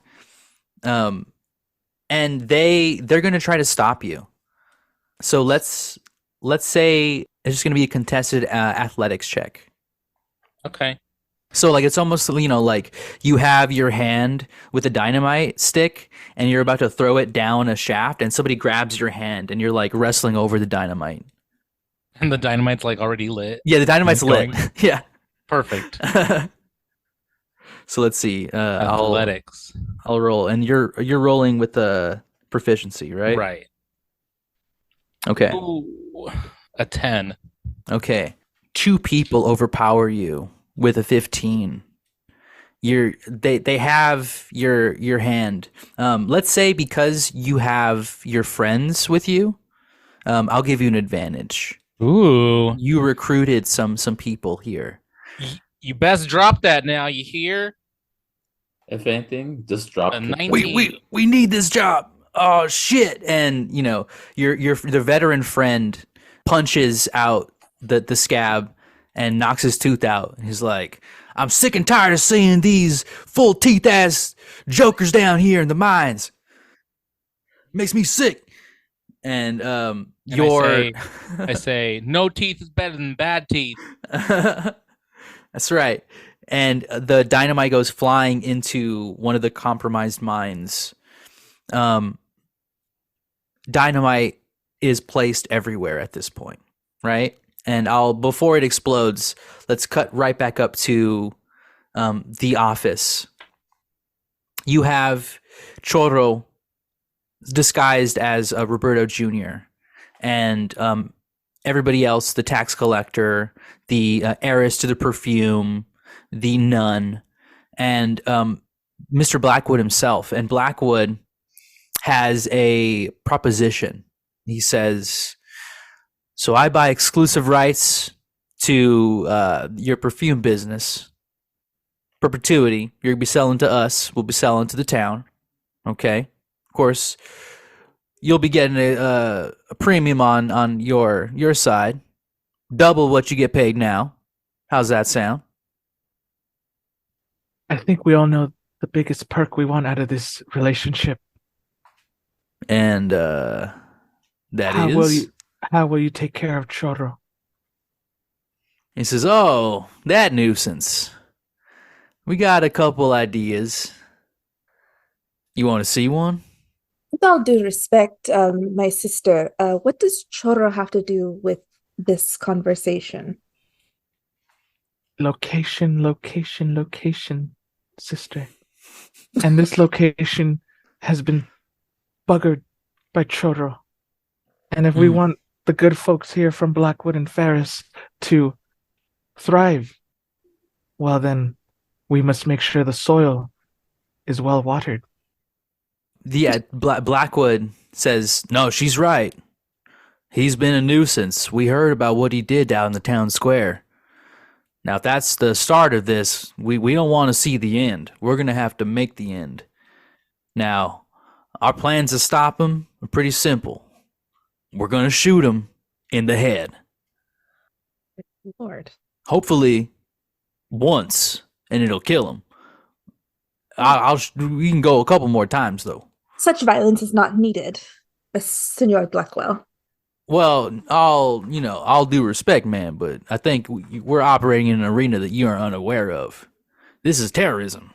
And they're gonna try to stop you. So let's say it's just gonna be a contested athletics check. Okay. So like it's almost like you have your hand with a dynamite stick and you're about to throw it down a shaft and somebody grabs your hand and you're like wrestling over the dynamite. And the dynamite's like already lit. Yeah, the dynamite's lit. Yeah. Perfect. So let's see. Athletics. I'll roll, and you're rolling with the proficiency, right? Right. Okay. Ooh, a 10. Okay. 2 people overpower you with a 15. They have your hand. Let's say because you have your friends with you, I'll give you an advantage. Ooh. You recruited some people here. You best drop that now, you hear? If anything, just drop A it. 19. We need this job. Oh shit! And the veteran friend punches out the scab and knocks his tooth out. He's like, I'm sick and tired of seeing these full teeth ass jokers down here in the mines. Makes me sick. And I say, no teeth is better than bad teeth. That's right. And the dynamite goes flying into one of the compromised mines. Dynamite is placed everywhere at this point, right? And before it explodes, let's cut right back up to the office. You have Chorro disguised as Roberto Jr. and everybody else, the tax collector, the heiress to the perfume, the nun, and Mr. Blackwood himself. And Blackwood has a proposition. He says, so I buy exclusive rights to your perfume business. Perpetuity. You're going to be selling to us. We'll be selling to the town. Okay. Of course, you'll be getting a premium on your side. Double what you get paid now. How's that sound? I think we all know the biggest perk we want out of this relationship. And how will you take care of Chorro? He says, oh, that nuisance. We got a couple ideas. You want to see one? With all due respect, my sister, what does Chorro have to do with this conversation? Location, sister. And this location has been buggered by Chorro. And if we want the good folks here from Blackwood and Ferris to thrive, well then, we must make sure the soil is well watered. Yeah, Blackwood says, no, she's right. He's been a nuisance. We heard about what he did down in the town square. Now, if that's the start of this, we don't want to see the end. We're going to have to make the end. Now, our plans to stop him are pretty simple. We're going to shoot him in the head. Lord. Hopefully, once, and it'll kill him. We can go a couple more times, though. Such violence is not needed, Senor Blackwell. Well, all due respect, man, but I think we're operating in an arena that you are unaware of. This is terrorism.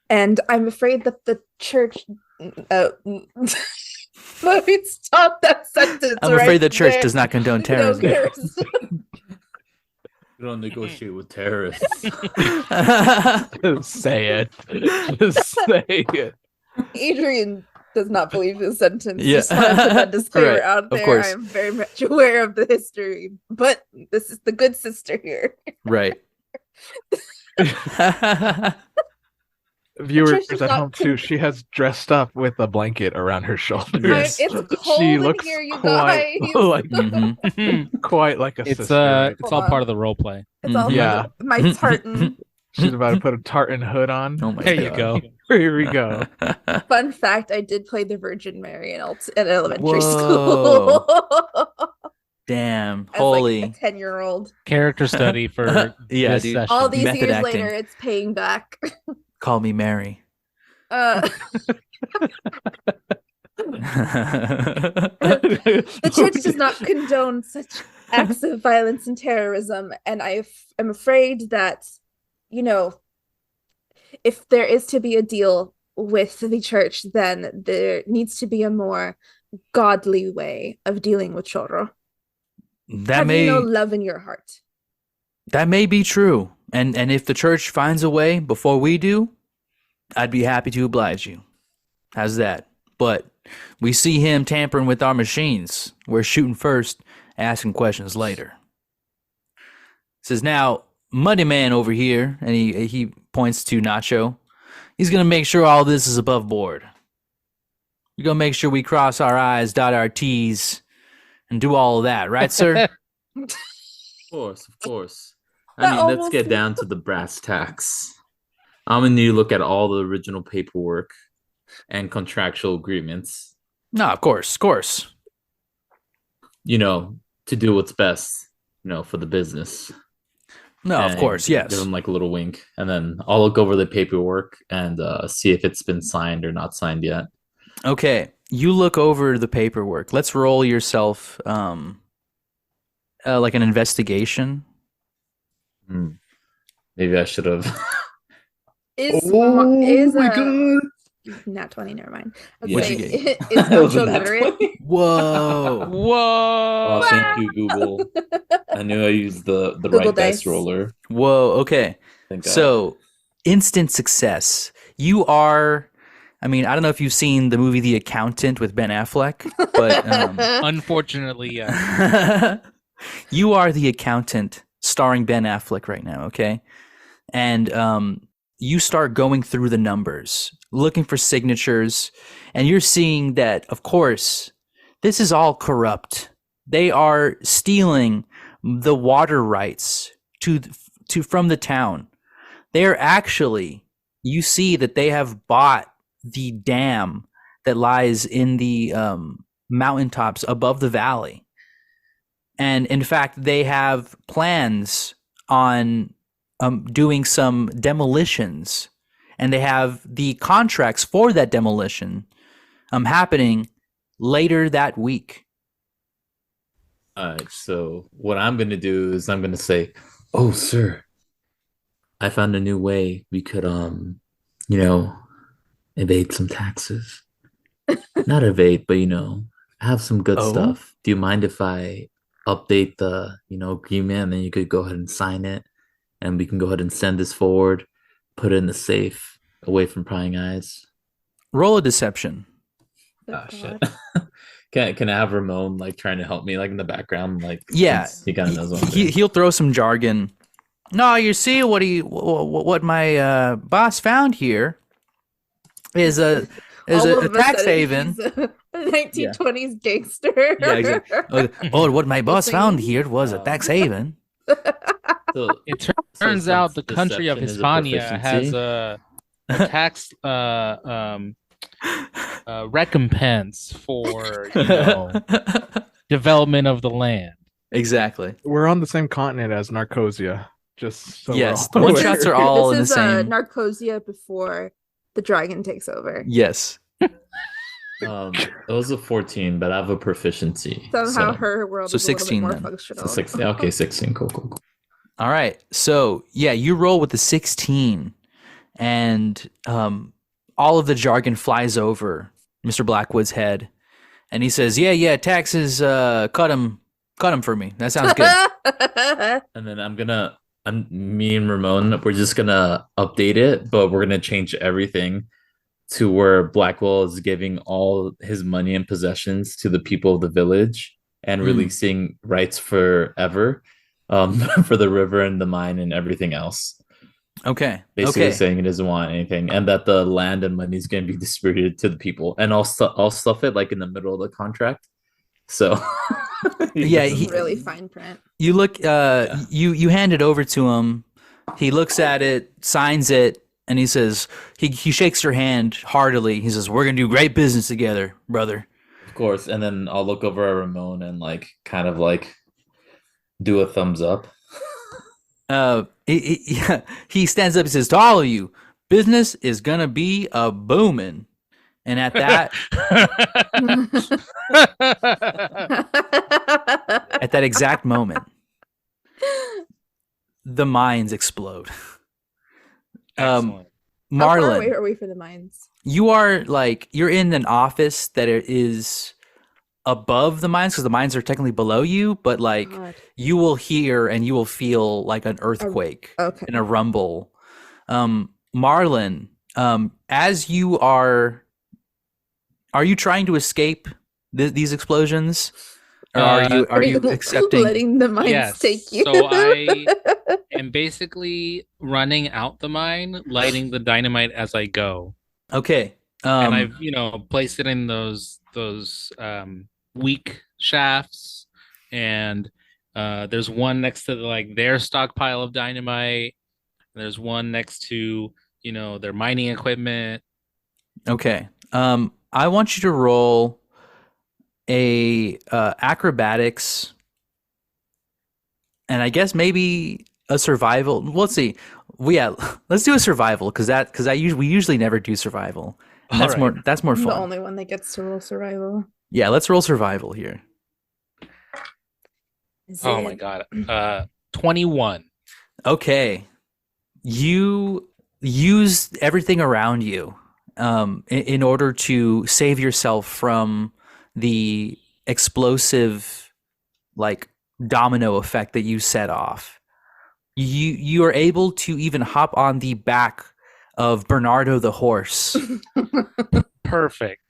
And I'm afraid that the church... let me stop that sentence. I'm afraid the church does not condone terrorism. We don't negotiate with terrorists. Just say it. Just say it. Adrienne does not believe this sentence. Yeah. Just want to put that disclaimer Right, out of there. course. I am very much aware of the history, but this is the good sister here. Right. Viewers Patricia's at not home too, she has dressed up with a blanket around her shoulders. Yes. It's cold She in looks here, you quite guys. like Mhm. quite like a It's sister. it's all part of the role play. It's all Yeah. my tartan. She's about to put a tartan hood on. Oh my There you God. go. Here we go. Fun fact, I did play the Virgin Mary in elementary Whoa. school. Damn. As Holy. like a 10-year-old. Character study for Yeah, this dude. session. All these Method years acting. later, it's paying back. Call me Mary. The The church does not condone such acts of violence and terrorism, and I'm afraid that you know, if there is to be a deal with the church, then there needs to be a more godly way of dealing with Chorro. Have you no love in your heart? That may be true. And if the church finds a way before we do, I'd be happy to oblige you. How's that? But we see him tampering with our machines. We're shooting first, asking questions later. Says, now, Muddy Man over here, and he points to Nacho, he's going to make sure all this is above board. We're going to make sure we cross our I's, dot our T's, and do all of that. Right, sir? Of course. I mean, let's get down to the brass tacks. I'm going to need to look at all the original paperwork and contractual agreements. No, of course. You know, to do what's best, you know, for the business. No, and of course, yes. Give him like a little wink, and then I'll look over the paperwork and see if it's been signed or not signed yet. Okay, you look over the paperwork. Let's roll yourself like an investigation. Maybe I should have. Is my God. Nat 20, never mind. What'd you get? Is Nacho literate? Whoa. Oh, thank you, Google. I knew I used the Google right dice dice. roller. Whoa, okay. Thank God. So, instant success. You are, I mean, I don't know if you've seen the movie The Accountant with Ben Affleck, but Unfortunately, yeah. you are the accountant starring Ben Affleck right now, okay? And you start going through the numbers, looking for signatures, and you're seeing that, of course, this is all corrupt. They are stealing the water rights to from the town. They are actually, you see that they have bought the dam that lies in the mountaintops above the valley. And in fact, they have plans on doing some demolitions, and they have the contracts for that demolition happening later that week. All right, so what I'm going to do is I'm going to say, oh, sir, I found a new way we could, you know, evade some taxes. Not evade, but, you know, have some good stuff. Do you mind if I update the, you know, agreement, and then you could go ahead and sign it, and we can go ahead and send this forward, put it in the safe, away from prying eyes? Roll a deception. Oh, shit. Can I have Ramon like trying to help me like in the background? Like, yeah, he kind of knows what I'm doing. He'll throw some jargon. No, you see what my boss found here is a tax haven. He's a 1920s gangster. Yeah, exactly. Oh, what my boss found here was a tax haven. So, It turns out the country of deception is a Hispania has proficiency. a tax recompense for, you know, development of the land. Exactly. We're on the same continent as Narcosia. Just so Yes, we're the all one aware. shots are all in the This is same. Narcosia before the dragon takes over. Yes. It was a 14, but I have a proficiency. Somehow so, her world So is a little 16 bit more then. functional. 16. Okay, 16. Cool. All right. So yeah, you roll with the 16, and all of the jargon flies over Mr. Blackwood's head, and he says, "Yeah, taxes. Cut him for me. That sounds good." And then me and Ramon, we're just gonna update it, but we're gonna change everything to where Blackwell is giving all his money and possessions to the people of the village and releasing rights forever, for the river and the mine and everything else. Okay. Basically saying he doesn't want anything, and that the land and money is going to be distributed to the people, and I'll stuff it like in the middle of the contract. So Yeah, It's really fine print. You look. You hand it over to him. He looks at it, signs it, and he says, he shakes your hand heartily. He says, "We're gonna do great business together, brother." Of course, and then I'll look over at Ramon and like kind of like do a thumbs up. He stands up and says, "To all of you, business is gonna be a booming." And at that, at that exact moment, the mines explode. Excellent. How far Marlin, away are we from the mines? you are like you're in an office that is above the mines because the mines are technically below you, but like God. you will hear and you will feel like an earthquake Okay. and a rumble. Marlin, as you are you trying to escape these explosions, or are you accepting? letting the mines Yes. take you? So I am basically running out the mine, lighting the dynamite as I go. Okay. And I've placed it in those weak shafts, and there's one next to their stockpile of dynamite. There's one next to their mining equipment. Okay. I want you to roll a acrobatics, and I guess maybe a survival. Let's see. Let's do a survival because we usually never do survival. And that's more I'm fun. the only one that gets to roll survival. Yeah, let's roll survival here. Oh my god. 21. Okay. You use everything around you in order to save yourself from the explosive like domino effect that you set off. You are able to even hop on the back of Bernardo the horse. Perfect.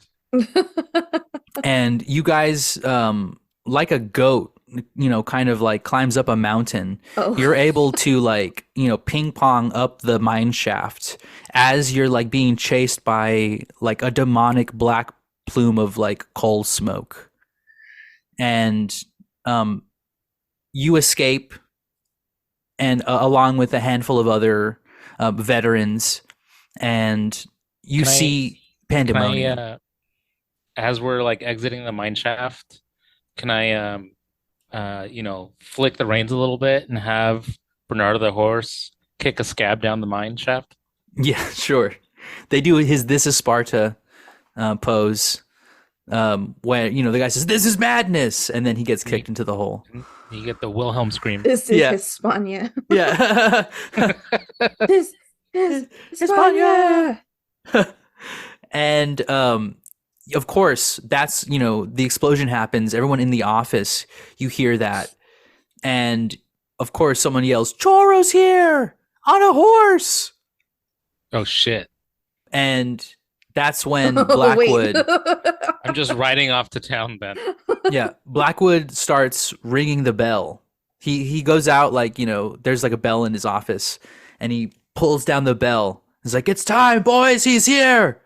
And you guys like a goat, kind of like climbs up a mountain. Oh. You're able to ping pong up the mine shaft as you're like being chased by like a demonic black plume of like coal smoke. And you escape, and along with a handful of other veterans, and you see pandemonium. As we're like exiting the mine shaft, can I flick the reins a little bit and have Bernardo the horse kick a scab down the mine shaft? Yeah, sure. They do his "This is Sparta" pose, where the guy says, "This is madness," and then he gets kicked into the hole. You get the Wilhelm scream. This is Hispania. Yeah. This is Hispania. And of course, that's the explosion happens. Everyone in the office, you hear that, and of course, someone yells, "Chorro's here on a horse!" Oh shit! And that's when Blackwood. I'm just riding off to town then. Yeah, Blackwood starts ringing the bell. He goes out there's like a bell in his office, and he pulls down the bell. He's like, "It's time, boys! He's here!"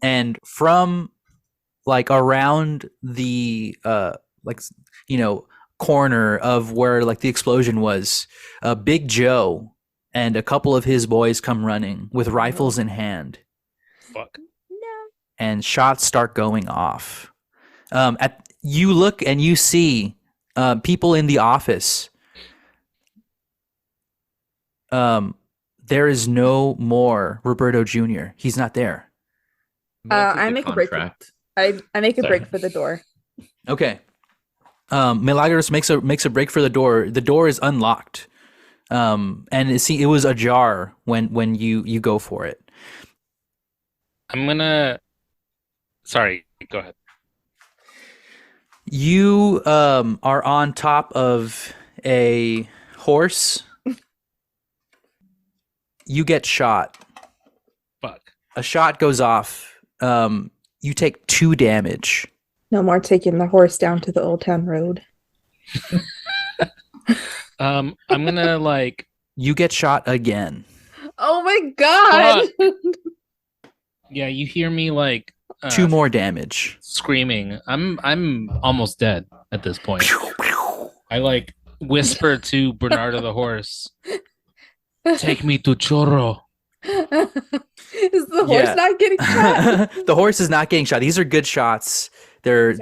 And from like around the corner of where like the explosion was, Big Joe and a couple of his boys come running with rifles in hand. Fuck. No. And shots start going off. You look and you see people in the office. There is no more Roberto Jr. He's not there. I make a break. I make a break for the door. Okay. Milagros makes a break for the door. The door is unlocked, and it was ajar when you go for it. I'm gonna. Sorry, go ahead. You are on top of a horse. You get shot. Fuck. A shot goes off. You take 2 damage. No more taking the horse down to the Old Town Road. I'm gonna You get shot again. Oh my god! Yeah, you hear me 2 more damage. Screaming. I'm almost dead at this point. I whisper to Bernardo the horse, "Take me to Chorro." Is the horse not getting shot? The horse is not getting shot. These are good shots. They're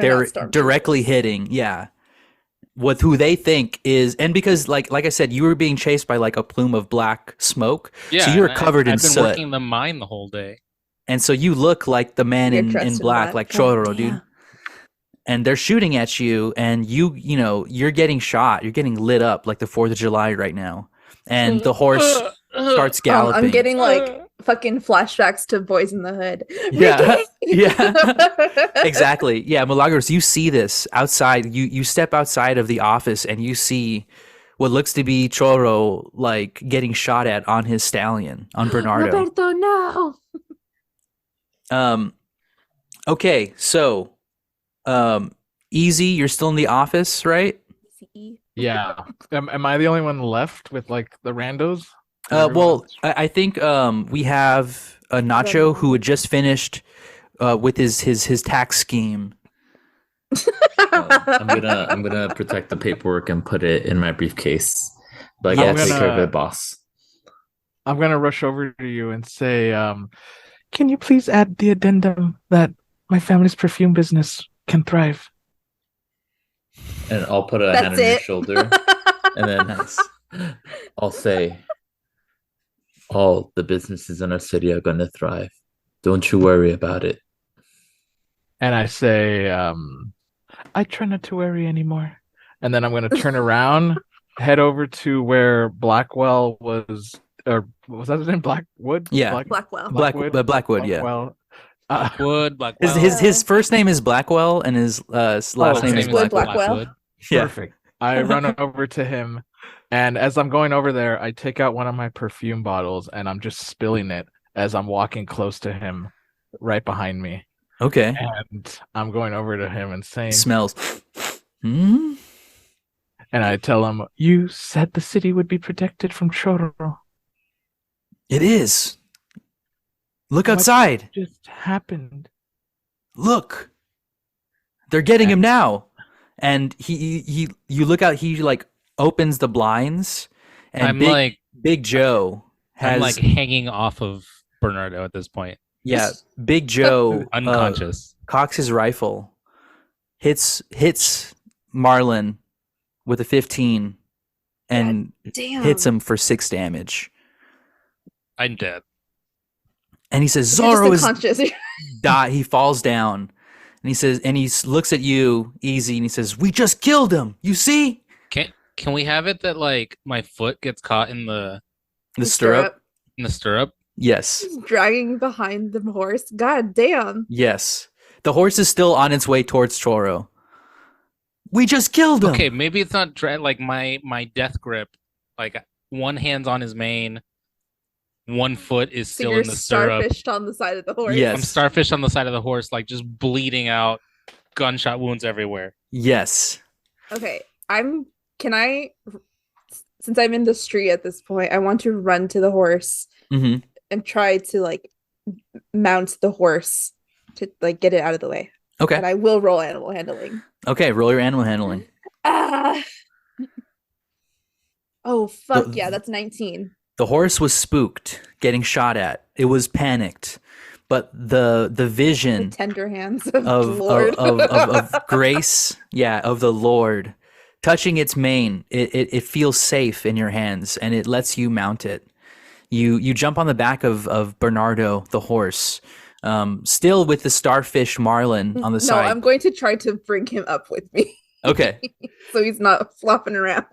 directly hitting. Yeah. With who they think is, and because like I said, you were being chased by like a plume of black smoke. Yeah, so you were covered in I've been soot. working the mine the whole day. And so you look like the man in black, like Chorro, God, dude. And they're shooting at you, and you're getting shot. You're getting lit up like the 4th of July right now. And the horse starts galloping. I'm getting like fucking flashbacks to Boys in the Hood. Yeah. Ricky! Yeah. Exactly. Yeah, Milagros, you see this outside. You step outside of the office and you see what looks to be Chorro like getting shot at on his stallion, on Bernardo. Roberto, no. Okay, so Easy, you're still in the office, right? Yeah. Am I the only one left with like the randos? Well, I think we have Nacho who had just finished with his tax scheme. I'm gonna protect the paperwork and put it in my briefcase. But I gotta Yes. take care of it, boss. I'm gonna rush over to you and say, can you please add the addendum that my family's perfume business can thrive? And I'll put a hand on your shoulder, and then I'll say, all the businesses in our city are gonna thrive. Don't you worry about it. And I say, I try not to worry anymore. And then I'm gonna turn around, head over to where Blackwell was, or was that his name? Blackwood? Yeah. Blackwell. Blackwood, yeah. Blackwell. Wood, Blackwell. His first name is Blackwell and his last name is Wood Blackwell. Blackwell. Yeah. Perfect. I run over to him, and as I'm going over there, I take out one of my perfume bottles and I'm just spilling it as I'm walking close to him, right behind me. Okay. And I'm going over to him and saying, Smells. Hmm? and I tell him, you said the city would be protected from Chorro. It is. Look What outside. just happened? Look. They're getting him now. And you look out, he like opens the blinds and I'm Big Joe has I'm like hanging off of Bernardo at this point. yeah, Big Joe Unconscious. cocks his rifle, hits Marlin with a 15 and Damn. hits him for 6 damage. I'm dead. And he says You're Zorro just is unconscious. he falls down. And he says, and he looks at you, Easy, and he says, "We just killed him. You see?" Can we have it that like my foot gets caught in the stirrup. stirrup? Yes. He's dragging behind the horse. God damn. Yes. The horse is still on its way towards Chorro. We just killed him. Okay, maybe it's not like my death grip. Like one hand's on his mane, one foot is So still you're in the stirrup. starfished on the side of the horse. Yes. I'm starfish on the side of the horse, like just bleeding out, gunshot wounds everywhere. Yes. Okay. Since I'm in the street at this point, I want to run to the horse Mm-hmm. and try to like mount the horse to like get it out of the way. Okay. And I will roll animal handling. Okay. Roll your animal handling. Ah. Oh fuck The- yeah, that's 19. The horse was spooked, getting shot at. It was panicked, but the The vision tender hands of, the of Lord. of grace, of the Lord, touching its mane, it feels safe in your hands, and it lets you mount it. You jump on the back of Bernardo, the horse, still with the starfish Marlin on the No, side. I'm going to try to bring him up with me. Okay. So he's not flopping around.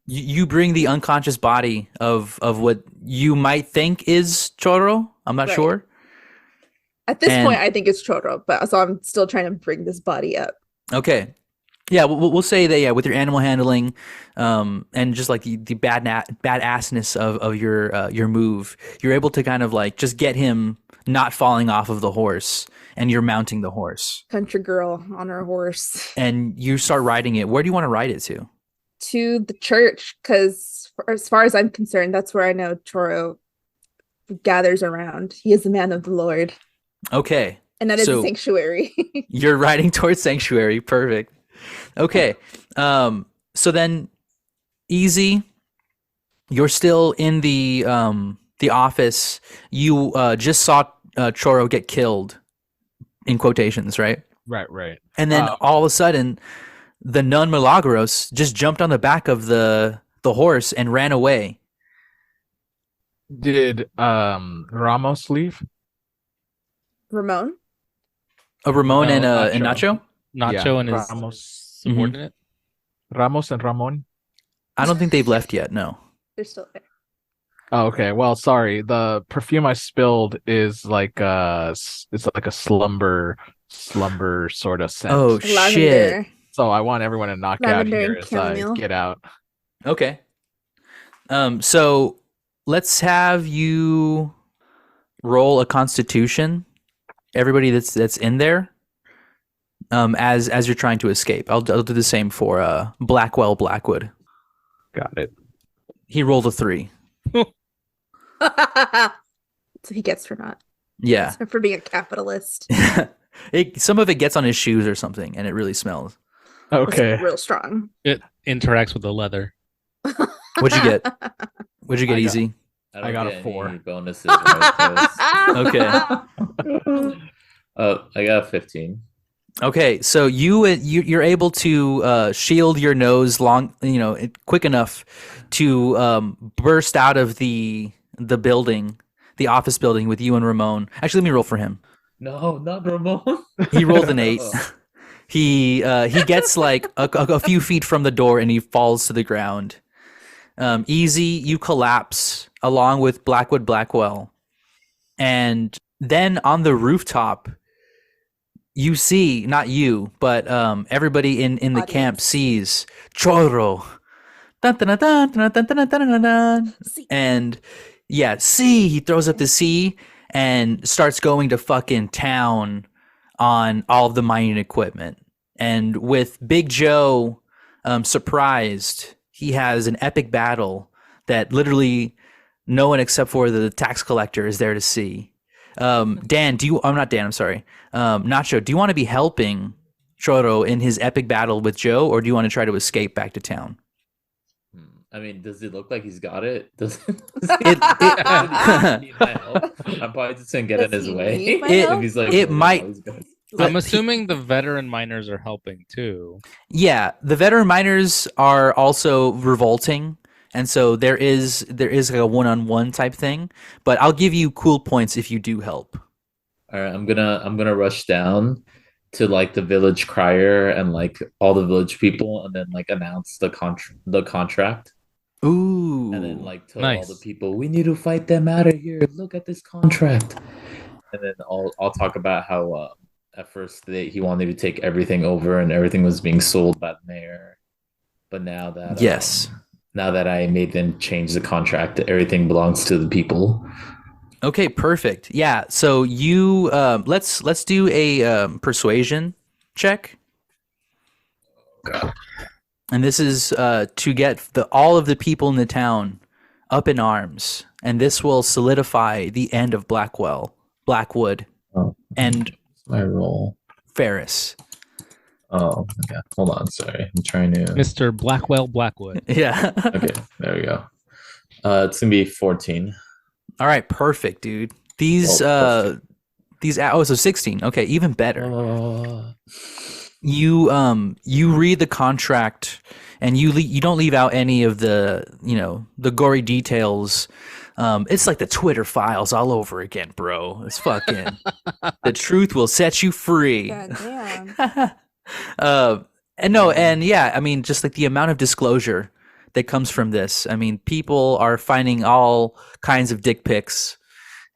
You bring the unconscious body of what you might think is Chorro. I'm not Right. sure. At this And- point, I think it's Chorro, but so I'm still trying to bring this body up. Okay. Yeah, we'll say that, with your animal handling, and just like the badassness of your move, you're able to kind of like just get him not falling off of the horse, and you're mounting the horse, Country girl on her horse and you start riding it. Where do you want to ride it to? to the church, because as far as I'm concerned, that's where I know Chorro gathers around. He is the man of the Lord, Okay, and that is So- a sanctuary. you're riding towards Sanctuary. Perfect. Okay, so then, Easy, you're still in the office. You just saw Chorro get killed, in quotations, right? Right. And then all of a sudden, the nun Milagros just jumped on the back of the horse and ran away. Did Ramos leave? Ramon? Ramon No, and Nacho? Nacho Yeah, and his Ramos. subordinate. Ramos and Ramon. I don't think they've left yet. No. They're still there. Oh, okay. Well, sorry. The perfume I spilled is like it's like a slumber sort of scent. Oh shit. Lavender. So I want everyone to knock out Lavender here and as I chamomile. get out. Okay. So let's have you roll a Constitution. Everybody that's in there. As you're trying to escape, I'll do the same for Blackwell Blackwood. Got it. He rolled a 3. So he gets for not. Yeah. For being a capitalist. Some of it gets on his shoes or something, and it really smells. Okay. It's real strong. It interacts with the leather. What'd you get? What'd you get, I got- Easy? don't I got a get 4. any bonuses. When I Okay. I got a 15. Okay, so you're able to shield your nose quick enough to burst out of the building, the office building with you and Ramon. Actually, let me roll for him. No, not Ramon. He rolled an 8. He gets like a few feet from the door and he falls to the ground. Easy, you collapse along with Blackwood Blackwell, and then on the rooftop. You see, not you, but everybody in the camp Audience. sees Chorro. Dun, dun, dun, dun, dun, dun, dun, dun, dun, dun. See. And yeah, C, he throws up the C and starts going to fucking town on all of the mining equipment. And with Big Joe surprised, he has an epic battle that literally no one except for the tax collector is there to see. Dan, I'm not Dan, I'm sorry. Nacho, do you want to be helping Chorro in his epic battle with Joe, or do you want to try to escape back to town? I mean, does it look like he's got it? Does It- need my help? I'm probably just gonna get in Does his he way. need my It- help? If he's like, it "Oh, might- he's good." I'm assuming the veteran miners are helping too. Yeah, the veteran miners are also revolting, and so there is like a one-on-one type thing. But I'll give you cool points if you do help. All right, I'm gonna rush down to like the village crier and like all the village people, and then like announce the contract, Ooh, and then like tell all Nice. the people we need to fight them out of here. Look at this contract, and then I'll talk about how at first he wanted to take everything over and everything was being sold by the mayor, but now that yes. now that I made them change the contract, everything belongs to the people. Okay, perfect. Yeah, so you let's do a persuasion check. God. And this is to get all of the people in the town up in arms, and this will solidify the end of Blackwood, Oh. and My roll. Ferris. Oh, okay. Hold on. Sorry. I'm trying to. Mr. Blackwell Blackwood. Yeah. Okay. There we go. It's going to be 14. All right, perfect, dude. These Oh, so 16. Okay, even better. Oh. You read the contract and you don't leave out any of the the gory details. It's like the Twitter files all over again, bro. It's fucking the truth will set you free. God damn. And yeah, I mean, just like the amount of disclosure that comes from this. I mean, people are finding all kinds of dick pics,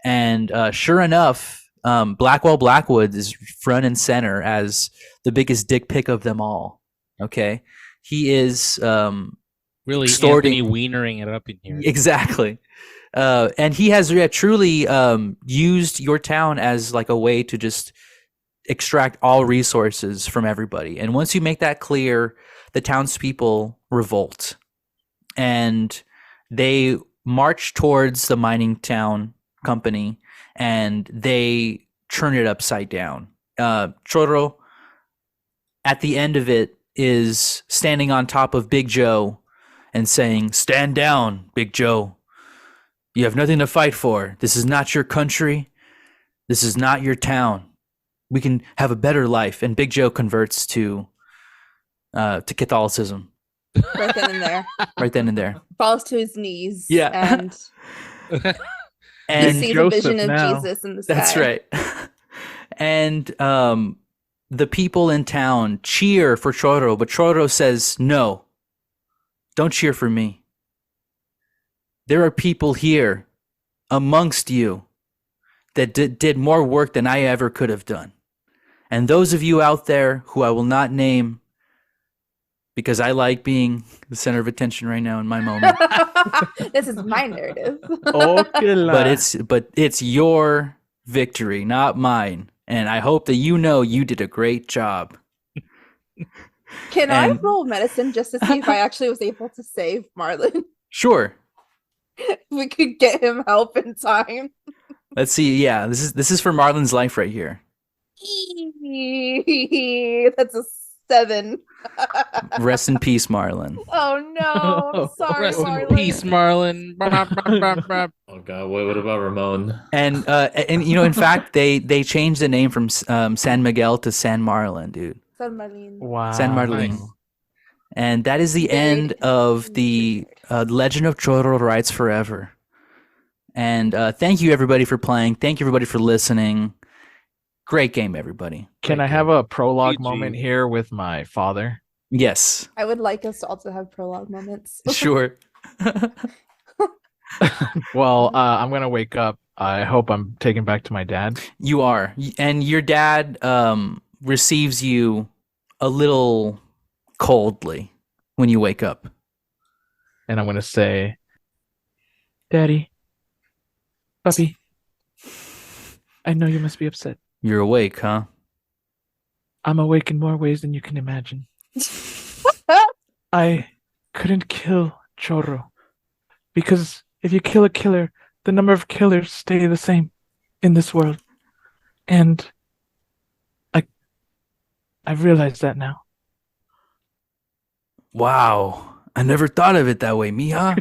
and sure enough, Blackwell Blackwood is front and center as the biggest dick pic of them all. Okay, he is Really Extorting- Anthony Wienering it up in here. exactly, and he has truly used your town as like a way to just extract all resources from everybody. And once you make that clear, the townspeople revolt and they march towards the mining town company and they turn it upside down. Chorro, at the end of it, is standing on top of Big Joe and saying, "Stand down, Big Joe. You have nothing to fight for. This is not your country. This is not your town. We can have a better life." And Big Joe converts to Catholicism Right then and there. right then and there. Falls to his knees. Yeah. And he And sees a Joseph vision of now. Jesus in the sky. that's right. And the people in town cheer for Chorro, but Chorro says, "No, don't cheer for me. there are people here amongst you that did more work than I ever could have done. And those of you out there who I will not name, because I like being the center of attention right now in my moment. This is my narrative. But it's your victory, not mine. And I hope that you know you did a great job. Can I roll medicine just to see if I actually was able to save Marlin? Sure. We could get him help in time. Let's see. Yeah, this is for Marlin's life right here. That's a 7. Rest in peace, Marlin. Oh no! I'm sorry, Rest Marlin. in peace, Marlin. Oh god, what about Ramon? And in fact, they changed the name from San Miguel to San Marlin, dude. San Marlin. Wow. San Marlin. Nice. And that is the end of the Legend of Chorro Rides Forever. And thank you, everybody, for playing. Thank you, everybody, for listening. Great game, everybody. Can I have a prologue moment here with my father? Yes. I would like us to also have prologue moments. Sure. Well, I'm gonna wake up. I hope I'm taken back to my dad. You are. And your dad receives you a little coldly when you wake up. And I'm gonna say, Daddy, Puppy, I know you must be upset. You're awake, huh? I'm awake in more ways than you can imagine. I couldn't kill Chorro because if you kill a killer, the number of killers stay the same in this world. And I've realized that now. Wow. I never thought of it that way, mija.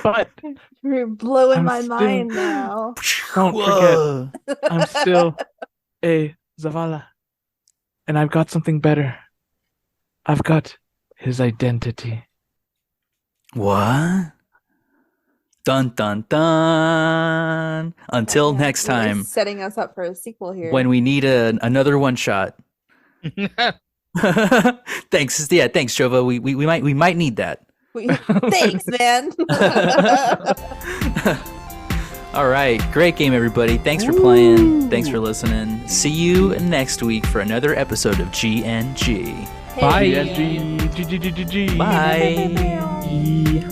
But You're blowing I'm my still- mind now. don't forget, I'm still a Zavala. And I've got something better. I've got his identity. What? Dun dun dun. Until Yeah, next really time, setting us up for a sequel here. when we need another one shot. Thanks. Yeah, thanks, Giova. We might need that. Thanks, man. All right. Great game, everybody. Thanks for playing. Thanks for listening. See you next week for another episode of GNG. Bye. GSG. Bye. Bye.